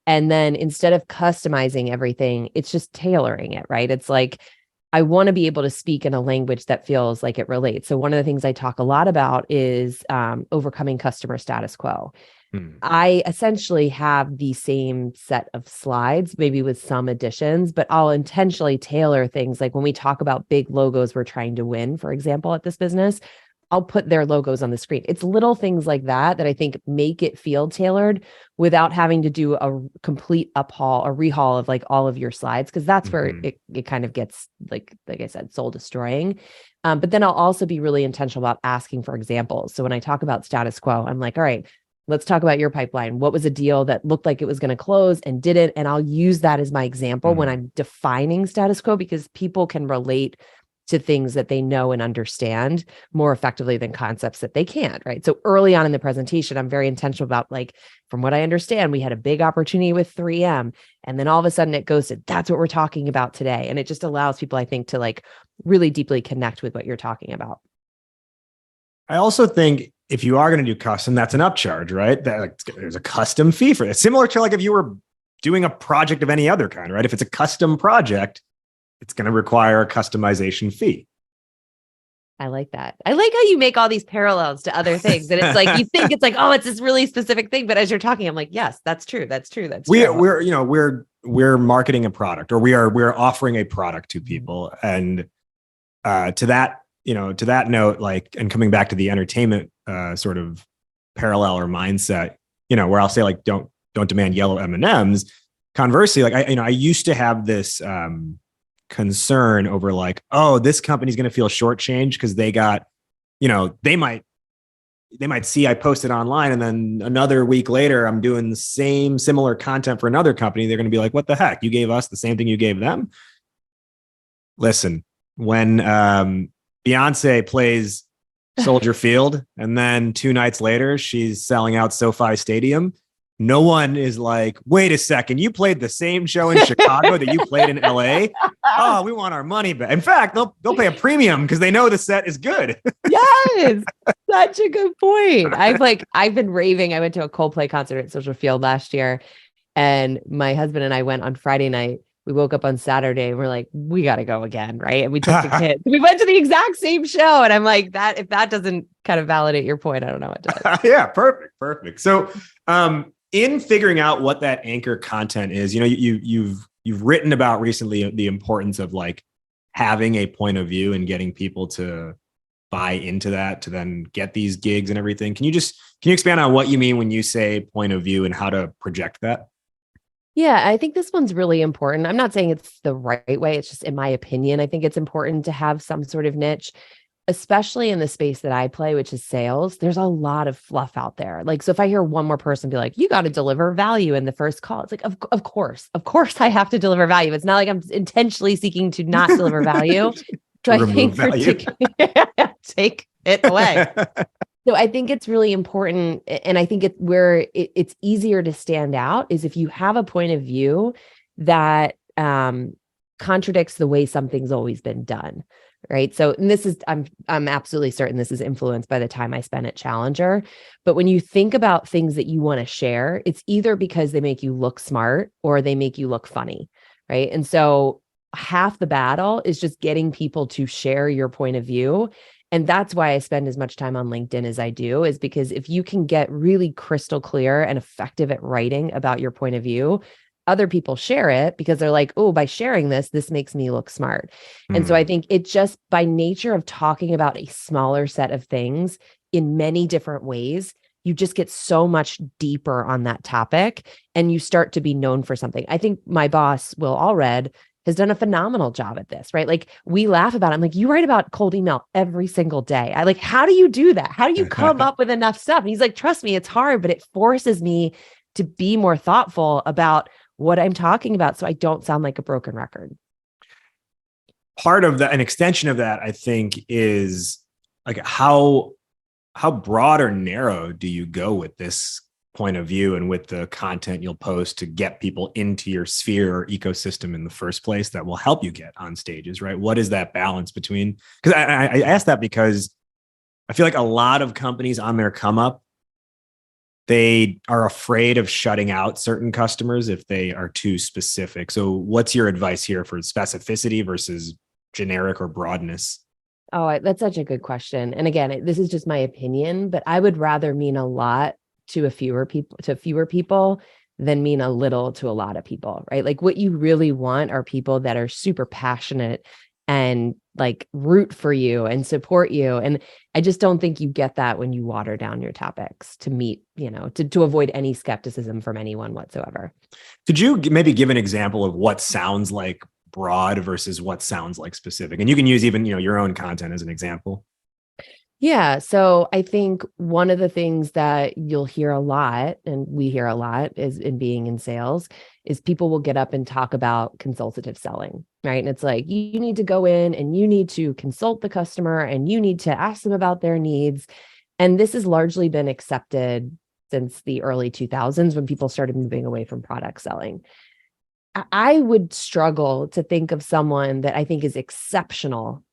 And then instead of customizing everything, it's just tailoring it, right? It's like, I want to be able to speak in a language that feels like it relates. So one of the things I talk a lot about is overcoming customer status quo. I essentially have the same set of slides, maybe with some additions, but I'll intentionally tailor things. Like when we talk about big logos we're trying to win, for example, at this business, I'll put their logos on the screen. It's little things like that that I think make it feel tailored without having to do a complete uphaul, a rehaul of like all of your slides, because that's where it kind of gets like I said, soul destroying. But then I'll also be really intentional about asking for examples. So when I talk about status quo, I'm like, all right, let's talk about your pipeline. What was a deal that looked like it was going to close and didn't? And I'll use that as my example when I'm defining status quo, because people can relate to things that they know and understand more effectively than concepts that they can't, right? So early on in the presentation, I'm very intentional about like, from what I understand, we had a big opportunity with 3M, and then all of a sudden it goes to, that's what we're talking about today. And it just allows people, I think, to like really deeply connect with what you're talking about. I also think if you are going to do custom, that's an upcharge, right? That like, there's a custom fee for it. Similar to like if you were doing a project of any other kind, right? If it's a custom project, it's going to require a customization fee. I like that. I like how you make all these parallels to other things. And it's like, you think it's like, oh, it's this really specific thing. But as you're talking, I'm like, yes, that's true. That's true. That's true. We're marketing a product, or we're offering a product to people. And to that note, like, and coming back to the entertainment sort of parallel or mindset, where I'll say like, don't demand yellow M&Ms. Conversely, like I used to have this concern over like, oh, this company's going to feel shortchanged because they got, they might see I posted online, and then another week later I'm doing the same similar content for another company. They're going to be like, what the heck? You gave us the same thing you gave them. Listen, when Beyonce plays Soldier Field and then 2 nights later she's selling out SoFi Stadium, no one is like, wait a second, you played the same show in Chicago that you played in LA? Oh, we want our money back. In fact, they'll pay a premium because they know the set is good. Yes, such a good point. I've been raving. I went to a Coldplay concert at Social Field last year, and my husband and I went on Friday night. We woke up on Saturday and we're like, we got to go again, right? And we took the kids. We went to the exact same show, and I'm like, that if that doesn't kind of validate your point, I don't know what does. Yeah, perfect. So, in figuring out what that anchor content is, you've written about recently the importance of like having a point of view and getting people to buy into that to then get these gigs and everything. Can you expand on what you mean when you say point of view and how to project that? Yeah, I think this one's really important. I'm not saying it's the right way. It's just, in my opinion, I think it's important to have some sort of niche, especially in the space that I play, which is sales. There's a lot of fluff out there. Like, so if I hear one more person be like, you got to deliver value in the first call, it's like, of course I have to deliver value. It's not like I'm intentionally seeking to not deliver value. So I think take it away. So I think it's really important. And I think it's easier to stand out is if you have a point of view that contradicts the way something's always been done. Right. So, and this is, I'm absolutely certain this is influenced by the time I spent at Challenger. But when you think about things that you want to share, it's either because they make you look smart or they make you look funny. Right. And so half the battle is just getting people to share your point of view. And that's why I spend as much time on LinkedIn as I do, is because if you can get really crystal clear and effective at writing about your point of view, other people share it because they're like, oh, by sharing this makes me look smart. And so I think it just, by nature of talking about a smaller set of things in many different ways, you just get so much deeper on that topic and you start to be known for something. I think my boss, Will Allred, has done a phenomenal job at this, right? Like, we laugh about it. I'm like, you write about cold email every single day. I like, how do you do that? How do you come up with enough stuff? And he's like, trust me, it's hard, but it forces me to be more thoughtful about what I'm talking about so I don't sound like a broken record. Part of that, an extension of that, I think, is like how broad or narrow do you go with this point of view and with the content you'll post to get people into your sphere or ecosystem in the first place that will help you get on stages, right? What is that balance between? Because I ask that because I feel like a lot of companies on their come up, they are afraid of shutting out certain customers if they are too specific. So what's your advice here for specificity versus generic or broadness? Oh, that's such a good question. And again, this is just my opinion, but I would rather mean a lot to fewer people than mean a little to a lot of people, right? Like what you really want are people that are super passionate and like root for you and support you. And I just don't think you get that when you water down your topics to meet, to avoid any skepticism from anyone whatsoever. Could you maybe give an example of what sounds like broad versus what sounds like specific? And you can use even, your own content as an example. Yeah. So I think one of the things that you'll hear a lot, and we hear a lot is in being in sales, is people will get up and talk about consultative selling, right? And it's like, you need to go in and you need to consult the customer and you need to ask them about their needs. And this has largely been accepted since the early 2000s when people started moving away from product selling. I would struggle to think of someone that I think is exceptional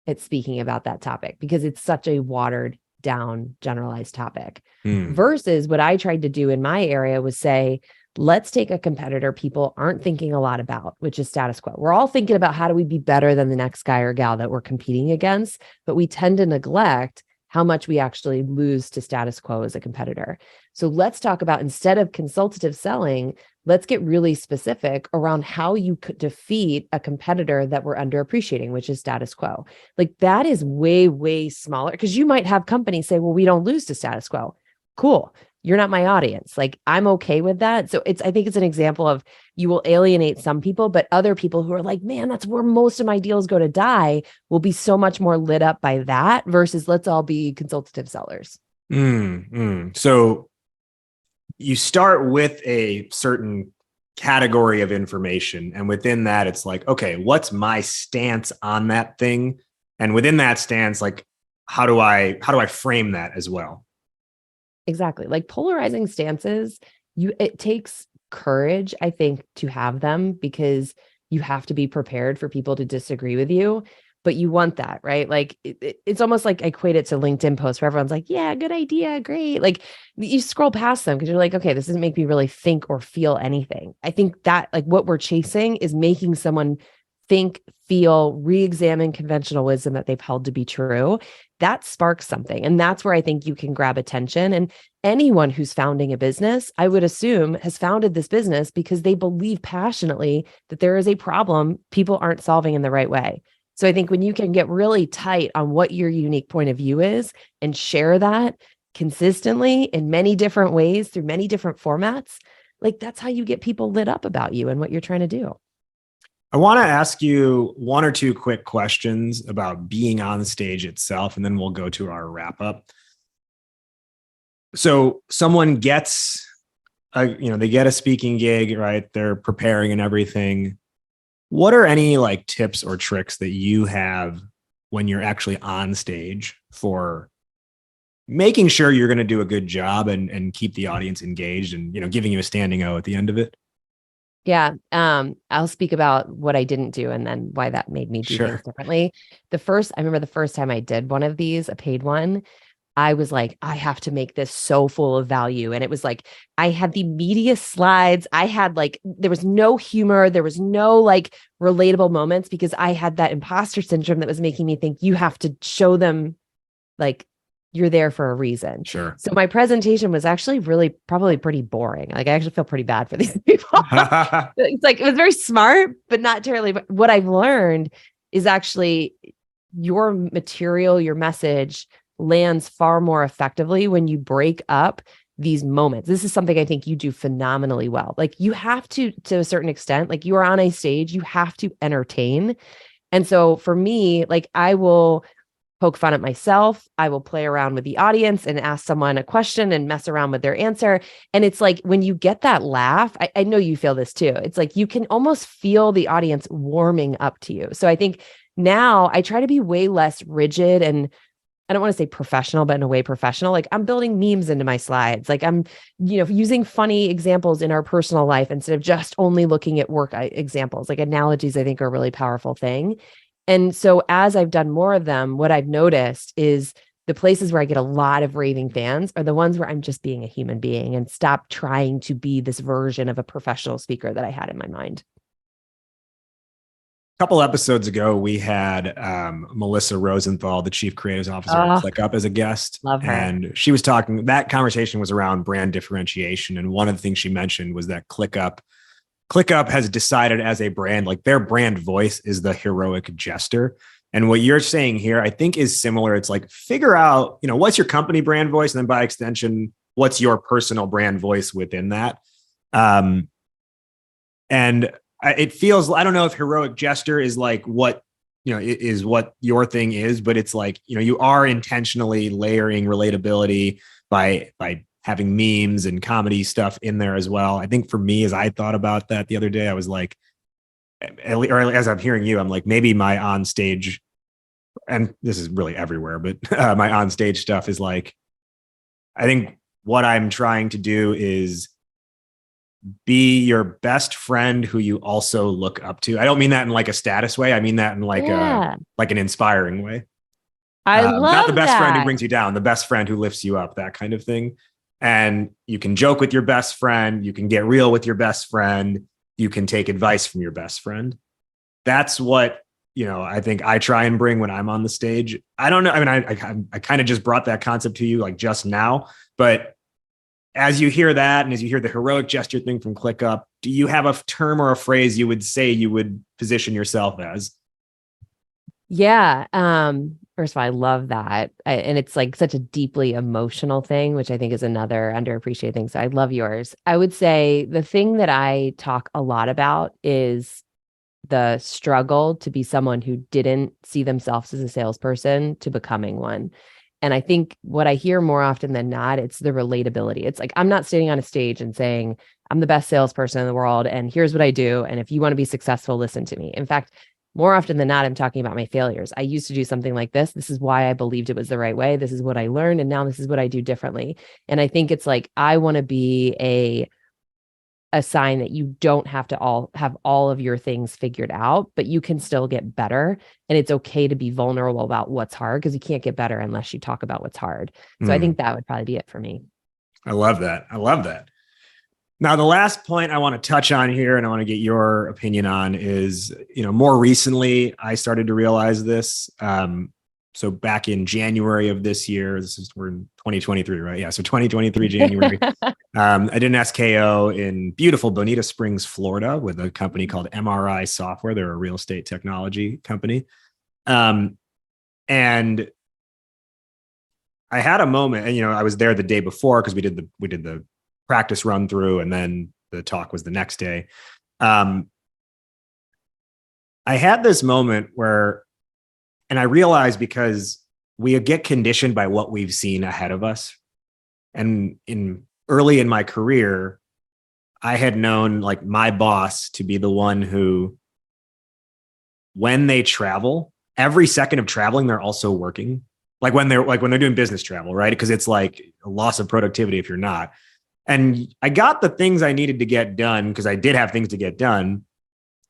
at speaking about that topic because it's such a watered down, generalized topic. Versus what I tried to do in my area was say, let's take a competitor people aren't thinking a lot about, which is status quo. We're all thinking about how do we be better than the next guy or gal that we're competing against, but we tend to neglect how much we actually lose to status quo as a competitor. So let's talk about, instead of consultative selling, let's get really specific around how you could defeat a competitor that we're underappreciating, which is status quo. Like that is way, way smaller because you might have companies say, well, we don't lose to status quo. Cool. You're not my audience. Like I'm okay with that. So I think it's an example of you will alienate some people, but other people who are like, man, that's where most of my deals go to die will be so much more lit up by that versus let's all be consultative sellers. So you start with a certain category of information. And within that, it's like, okay, what's my stance on that thing? And within that stance, like, how do I frame that as well? Exactly. Like polarizing stances, it takes courage, I think, to have them because you have to be prepared for people to disagree with you, but you want that, right? Like it's almost like I equate it to LinkedIn posts where everyone's like, yeah, good idea. Great. Like you scroll past them because you're like, okay, this doesn't make me really think or feel anything. I think that like what we're chasing is making someone think, feel, re-examine conventional wisdom that they've held to be true. That sparks something. And that's where I think you can grab attention. And anyone who's founding a business, I would assume, has founded this business because they believe passionately that there is a problem people aren't solving in the right way. So I think when you can get really tight on what your unique point of view is and share that consistently in many different ways through many different formats, like that's how you get people lit up about you and what you're trying to do. I want to ask you one or two quick questions about being on stage itself, and then we'll go to our wrap up. So someone gets they get a speaking gig, right? They're preparing and everything. What are any like tips or tricks that you have when you're actually on stage for making sure you're going to do a good job and keep the audience engaged and, giving you a standing O at the end of it? Yeah. I'll speak about what I didn't do and then why that made me do things differently. I remember the first time I did one of these, a paid one, I was like, I have to make this so full of value. And it was like, I had the media slides. I had there was no humor. There was no relatable moments because I had that imposter syndrome that was making me think you have to show them you're there for a reason. Sure. So my presentation was actually probably pretty boring. I actually feel pretty bad for these people. It was very smart, but not terribly. But what I've learned is actually your material, your message lands far more effectively when you break up these moments. This is something I think you do phenomenally well. You have to a certain extent, you are on a stage, you have to entertain. And so for me, I will poke fun at myself. I will play around with the audience and ask someone a question and mess around with their answer. And it's when you get that laugh, I know you feel this too. It's you can almost feel the audience warming up to you. So I think now I try to be way less rigid and I don't want to say professional, but in a way professional. Like I'm building memes into my slides. Like I'm, using funny examples in our personal life instead of just only looking at work examples. Like analogies, I think are a really powerful thing. And so as I've done more of them, what I've noticed is the places where I get a lot of raving fans are the ones where I'm just being a human being and stop trying to be this version of a professional speaker that I had in my mind. Couple episodes ago, we had Melissa Rosenthal, the chief creative officer at ClickUp, as a guest. Love her. And she was talking, that conversation was around brand differentiation. And one of the things she mentioned was that ClickUp has decided as a brand, like their brand voice is the heroic jester. And what you're saying here, I think is similar. It's like, figure out, what's your company brand voice? And then by extension, what's your personal brand voice within that? And it feels, I don't know if heroic jester is like what, is what your thing is, but it's like, you are intentionally layering relatability by having memes and comedy stuff in there as well. I think for me, as I thought about that the other day, I was like, or as I'm hearing you, I'm like, maybe my on stage, and this is really everywhere, but my on stage stuff is like, I think what I'm trying to do is be your best friend who you also look up to. I don't mean that in like a status way. I mean that in like an inspiring way. I love not the best that. friend who brings you down, the best friend who lifts you up, that kind of thing. And you can joke with your best friend. You can get real with your best friend. You can take advice from your best friend. That's what, I think I try and bring when I'm on the stage. I don't know. I mean, I kind of just brought that concept to you like just now, but as you hear that, and as you hear the heroic gesture thing from ClickUp, do you have a term or a phrase you would say you would position yourself as? Yeah. First of all, I love that. And it's like such a deeply emotional thing, which I think is another underappreciated thing. So I love yours. I would say the thing that I talk a lot about is the struggle to be someone who didn't see themselves as a salesperson to becoming one. And I think what I hear more often than not, it's the relatability. It's like, I'm not standing on a stage and saying, I'm the best salesperson in the world, and here's what I do. And if you want to be successful, listen to me. In fact, more often than not, I'm talking about my failures. I used to do something like this. This is why I believed it was the right way. This is what I learned. And now this is what I do differently. And I think it's like, I want to be a sign that you don't have to have all of your things figured out, but you can still get better. And it's okay to be vulnerable about what's hard, because you can't get better unless you talk about what's hard. So I think that would probably be it for me. I love that. Now, the last point I want to touch on here, and I want to get your opinion on, is, more recently, I started to realize this. So back in January of this year, we're in 2023, right? Yeah. So 2023, January, I did an SKO in beautiful Bonita Springs, Florida, with a company called MRI Software. They're a real estate technology company. And I had a moment, and, I was there the day before because we did the practice run through, and then the talk was the next day. I had this moment where, and I realized, because we get conditioned by what we've seen ahead of us. And early in my career, I had known like my boss to be the one who, when they travel, every second of traveling, they're also working. Like when they're doing business travel, right? Because it's like a loss of productivity if you're not. And I got the things I needed to get done, because I did have things to get done.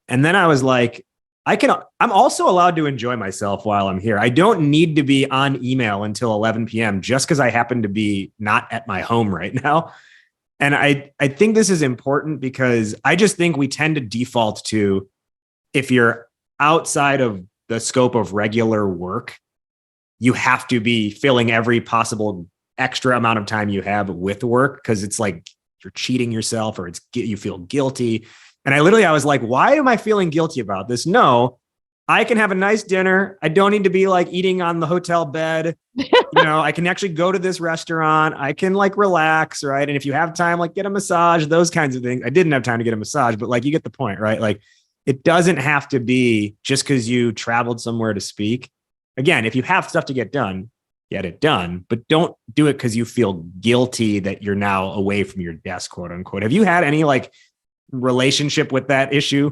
And then I was like, I'm also allowed to enjoy myself while I'm here. I don't need to be on email until 11 p.m. just because I happen to be not at my home right now. And I think this is important, because I just think we tend to default to, if you're outside of the scope of regular work, you have to be filling every possible extra amount of time you have with work, because it's like you're cheating yourself, or you feel guilty. And I was like, why am I feeling guilty about this? No, I can have a nice dinner. I don't need to be like eating on the hotel bed. I can actually go to this restaurant. I can like relax, right? And if you have time, like get a massage, those kinds of things. I didn't have time to get a massage, but like you get the point, right? Like it doesn't have to be just because you traveled somewhere to speak. Again, if you have stuff to get done, get it done, but don't do it because you feel guilty that you're now away from your desk, quote unquote. Have you had any like relationship with that issue?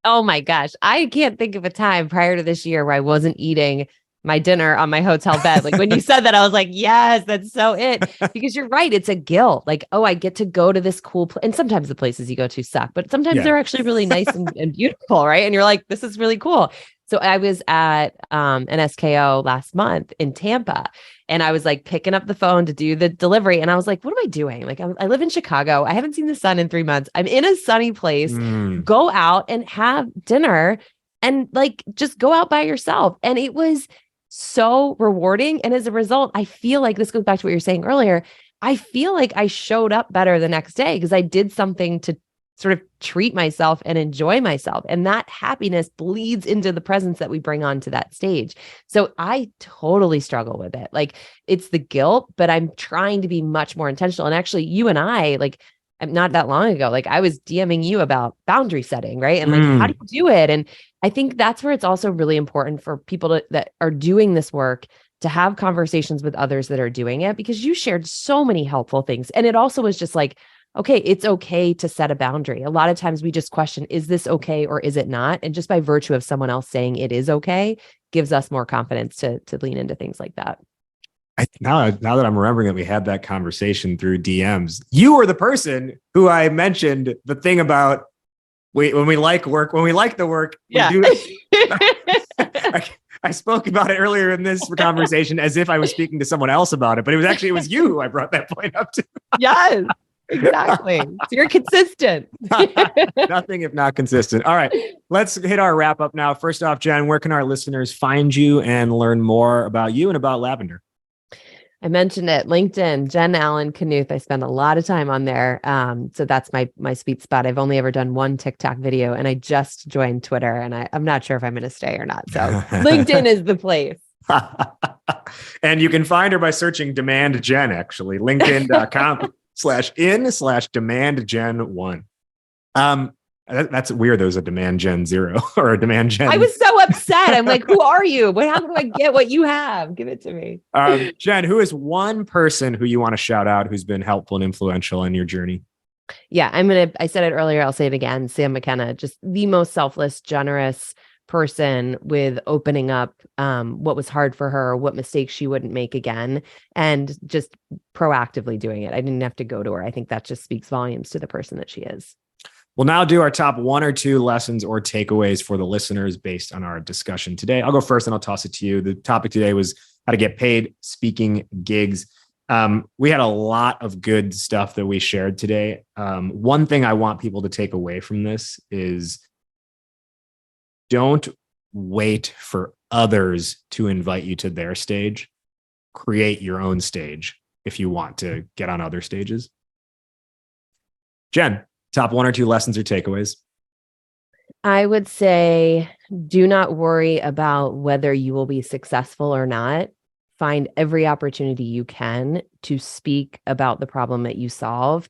Oh my gosh. I can't think of a time prior to this year where I wasn't eating my dinner on my hotel bed. Like when you said that, I was like, yes, that's so it. Because you're right. It's a guilt. Like, oh, I get to go to this cool place. And sometimes the places you go to suck, but sometimes they're actually really nice and beautiful. Right. And you're like, this is really cool. So I was at an SKO last month in Tampa, and I was like picking up the phone to do the delivery. And I was like, what am I doing? Like, I live in Chicago. I haven't seen the sun in 3 months. I'm in a sunny place. Go out and have dinner and like just go out by yourself. And it was so rewarding. And as a result, I feel like this goes back to what you were saying earlier. I feel like I showed up better the next day because I did something to sort of treat myself and enjoy myself. And that happiness bleeds into the presence that we bring onto that stage. So I totally struggle with it. Like it's the guilt, but I'm trying to be much more intentional. And actually you and I, like not that long ago, like I was DMing you about boundary setting, right? And like, how do you do it? And I think that's where it's also really important for people that are doing this work to have conversations with others that are doing it, because you shared so many helpful things. And it also was just like, okay, it's okay to set a boundary. A lot of times we just question, is this okay or is it not? And just by virtue of someone else saying it is okay gives us more confidence to lean into things like that. Now that I'm remembering that we had that conversation through DMs, you were the person who I mentioned the thing about when we like work, when we like the work, we do it. I spoke about it earlier in this conversation as if I was speaking to someone else about it, but it was you who I brought that point up to. Yes. Exactly. So you're consistent. Nothing if not consistent. All right, let's hit our wrap up now. First off, Jen, where can our listeners find you and learn more about you and about Lavender? I mentioned it, LinkedIn, Jen Allen-Knuth. I spend a lot of time on there. So that's my sweet spot. I've only ever done one TikTok video, and I just joined Twitter, and I'm not sure if I'm going to stay or not. So LinkedIn is the place. And you can find her by searching Demand Jen, actually, linkedin.com/in/demand Gen1. That's weird. There's a Demand Gen 0 or a Demand Gen. I was so upset. I'm like, who are you? How do I get what you have? Give it to me. Jen, who is one person who you want to shout out who's been helpful and influential in your journey? Yeah, I said it earlier. I'll say it again. Sam McKenna, just the most selfless, generous person with opening up what was hard for her, what mistakes she wouldn't make again, and just proactively doing it. I didn't have to go to her. I think that just speaks volumes to the person that she is. We'll now do our top 1 or 2 lessons or takeaways for the listeners based on our discussion today. I'll go first and I'll toss it to you. The topic today was how to get paid speaking gigs. We had a lot of good stuff that we shared today. One thing I want people to take away from this is don't wait for others to invite you to their stage. Create your own stage if you want to get on other stages. Jen, top 1 or 2 lessons or takeaways? I would say do not worry about whether you will be successful or not. Find every opportunity you can to speak about the problem that you solve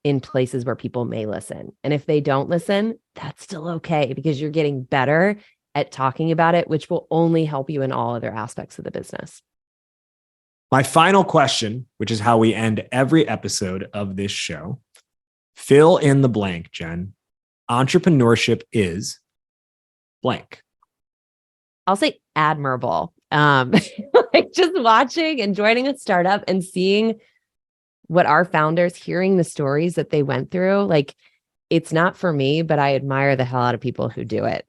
in places where people may listen. And if they don't listen, that's still okay, because you're getting better at talking about it, which will only help you in all other aspects of the business. My final question, which is how we end every episode of this show. Fill in the blank, Jen. Entrepreneurship is blank. I'll say admirable. Like just watching and joining a startup and seeing what our founders, hearing the stories that they went through, like it's not for me, but I admire the hell out of people who do it.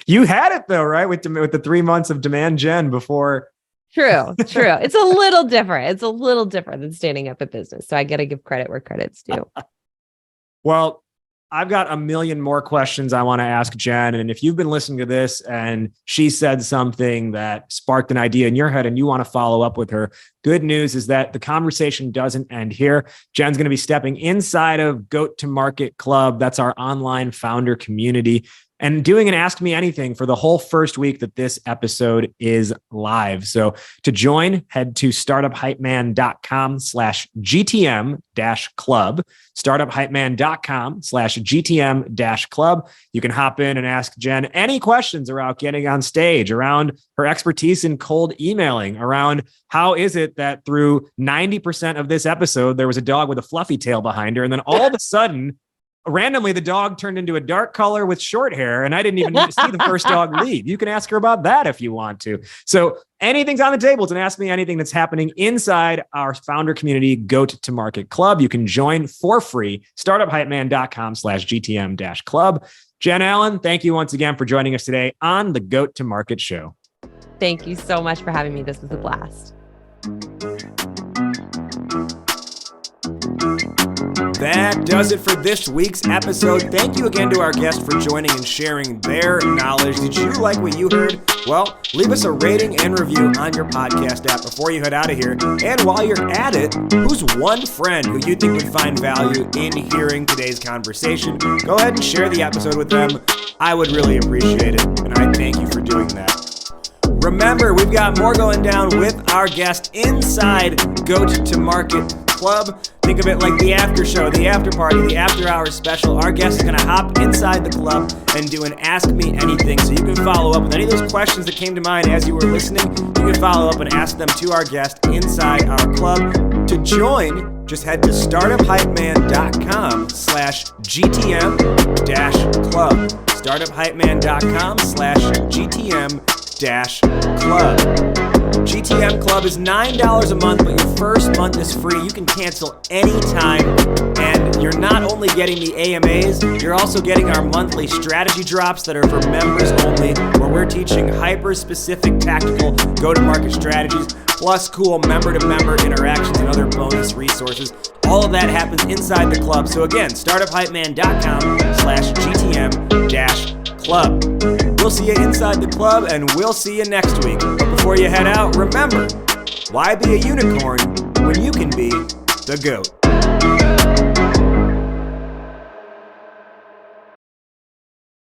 You had it though, right? With the 3 months of Demand Gen before. True. It's a little different. It's a little different than standing up a business. So I got to give credit where credit's due. Well, I've got a million more questions I want to ask Jen. And if you've been listening to this and she said something that sparked an idea in your head and you want to follow up with her, good news is that the conversation doesn't end here. Jen's going to be stepping inside of Goat to Market Club. That's our online founder community, and doing an Ask Me Anything for the whole first week that this episode is live. So to join, head to startuphypeman.com/GTM-club, startuphypeman.com/GTM-club. You can hop in and ask Jen any questions around getting on stage, around her expertise in cold emailing, around how is it that through 90% of this episode, there was a dog with a fluffy tail behind her. And then all of a sudden, randomly, the dog turned into a dark color with short hair, and I didn't even need to see the first dog leave. You can ask her about that if you want to. So anything's on the table to ask me anything that's happening inside our founder community, Goat to Market Club. You can join for free, startuphypeman.com/GTM-club. Jen Allen, thank you once again for joining us today on the Goat to Market Show. Thank you so much for having me. This was a blast. That does it for this week's episode. Thank you again to our guests for joining and sharing their knowledge. Did you like what you heard? Well, leave us a rating and review on your podcast app before you head out of here. And while you're at it, who's one friend who you think would find value in hearing today's conversation? Go ahead and share the episode with them. I would really appreciate it, and I thank you for doing that. Remember, we've got more going down with our guest inside Goat to Market Club. Think of it like the after show, the after party, the after hours special. Our guest is going to hop inside the club and do an Ask Me Anything. So you can follow up with any of those questions that came to mind as you were listening. You can follow up and ask them to our guest inside our club. To join, just head to startuphypeman.com/GTM-club. startuphypeman.com/GTM-club. GTM Club is $9 a month, but your first month is free. You can cancel anytime, and you're not only getting the AMAs, you're also getting our monthly strategy drops that are for members only, where we're teaching hyper-specific tactical go-to-market strategies, plus cool member-to-member interactions and other bonus resources. All of that happens inside the club. So again, startuphypeman.com/GTM-club. We'll see you inside the club, and we'll see you next week. But before you head out, remember, why be a unicorn when you can be the GOAT?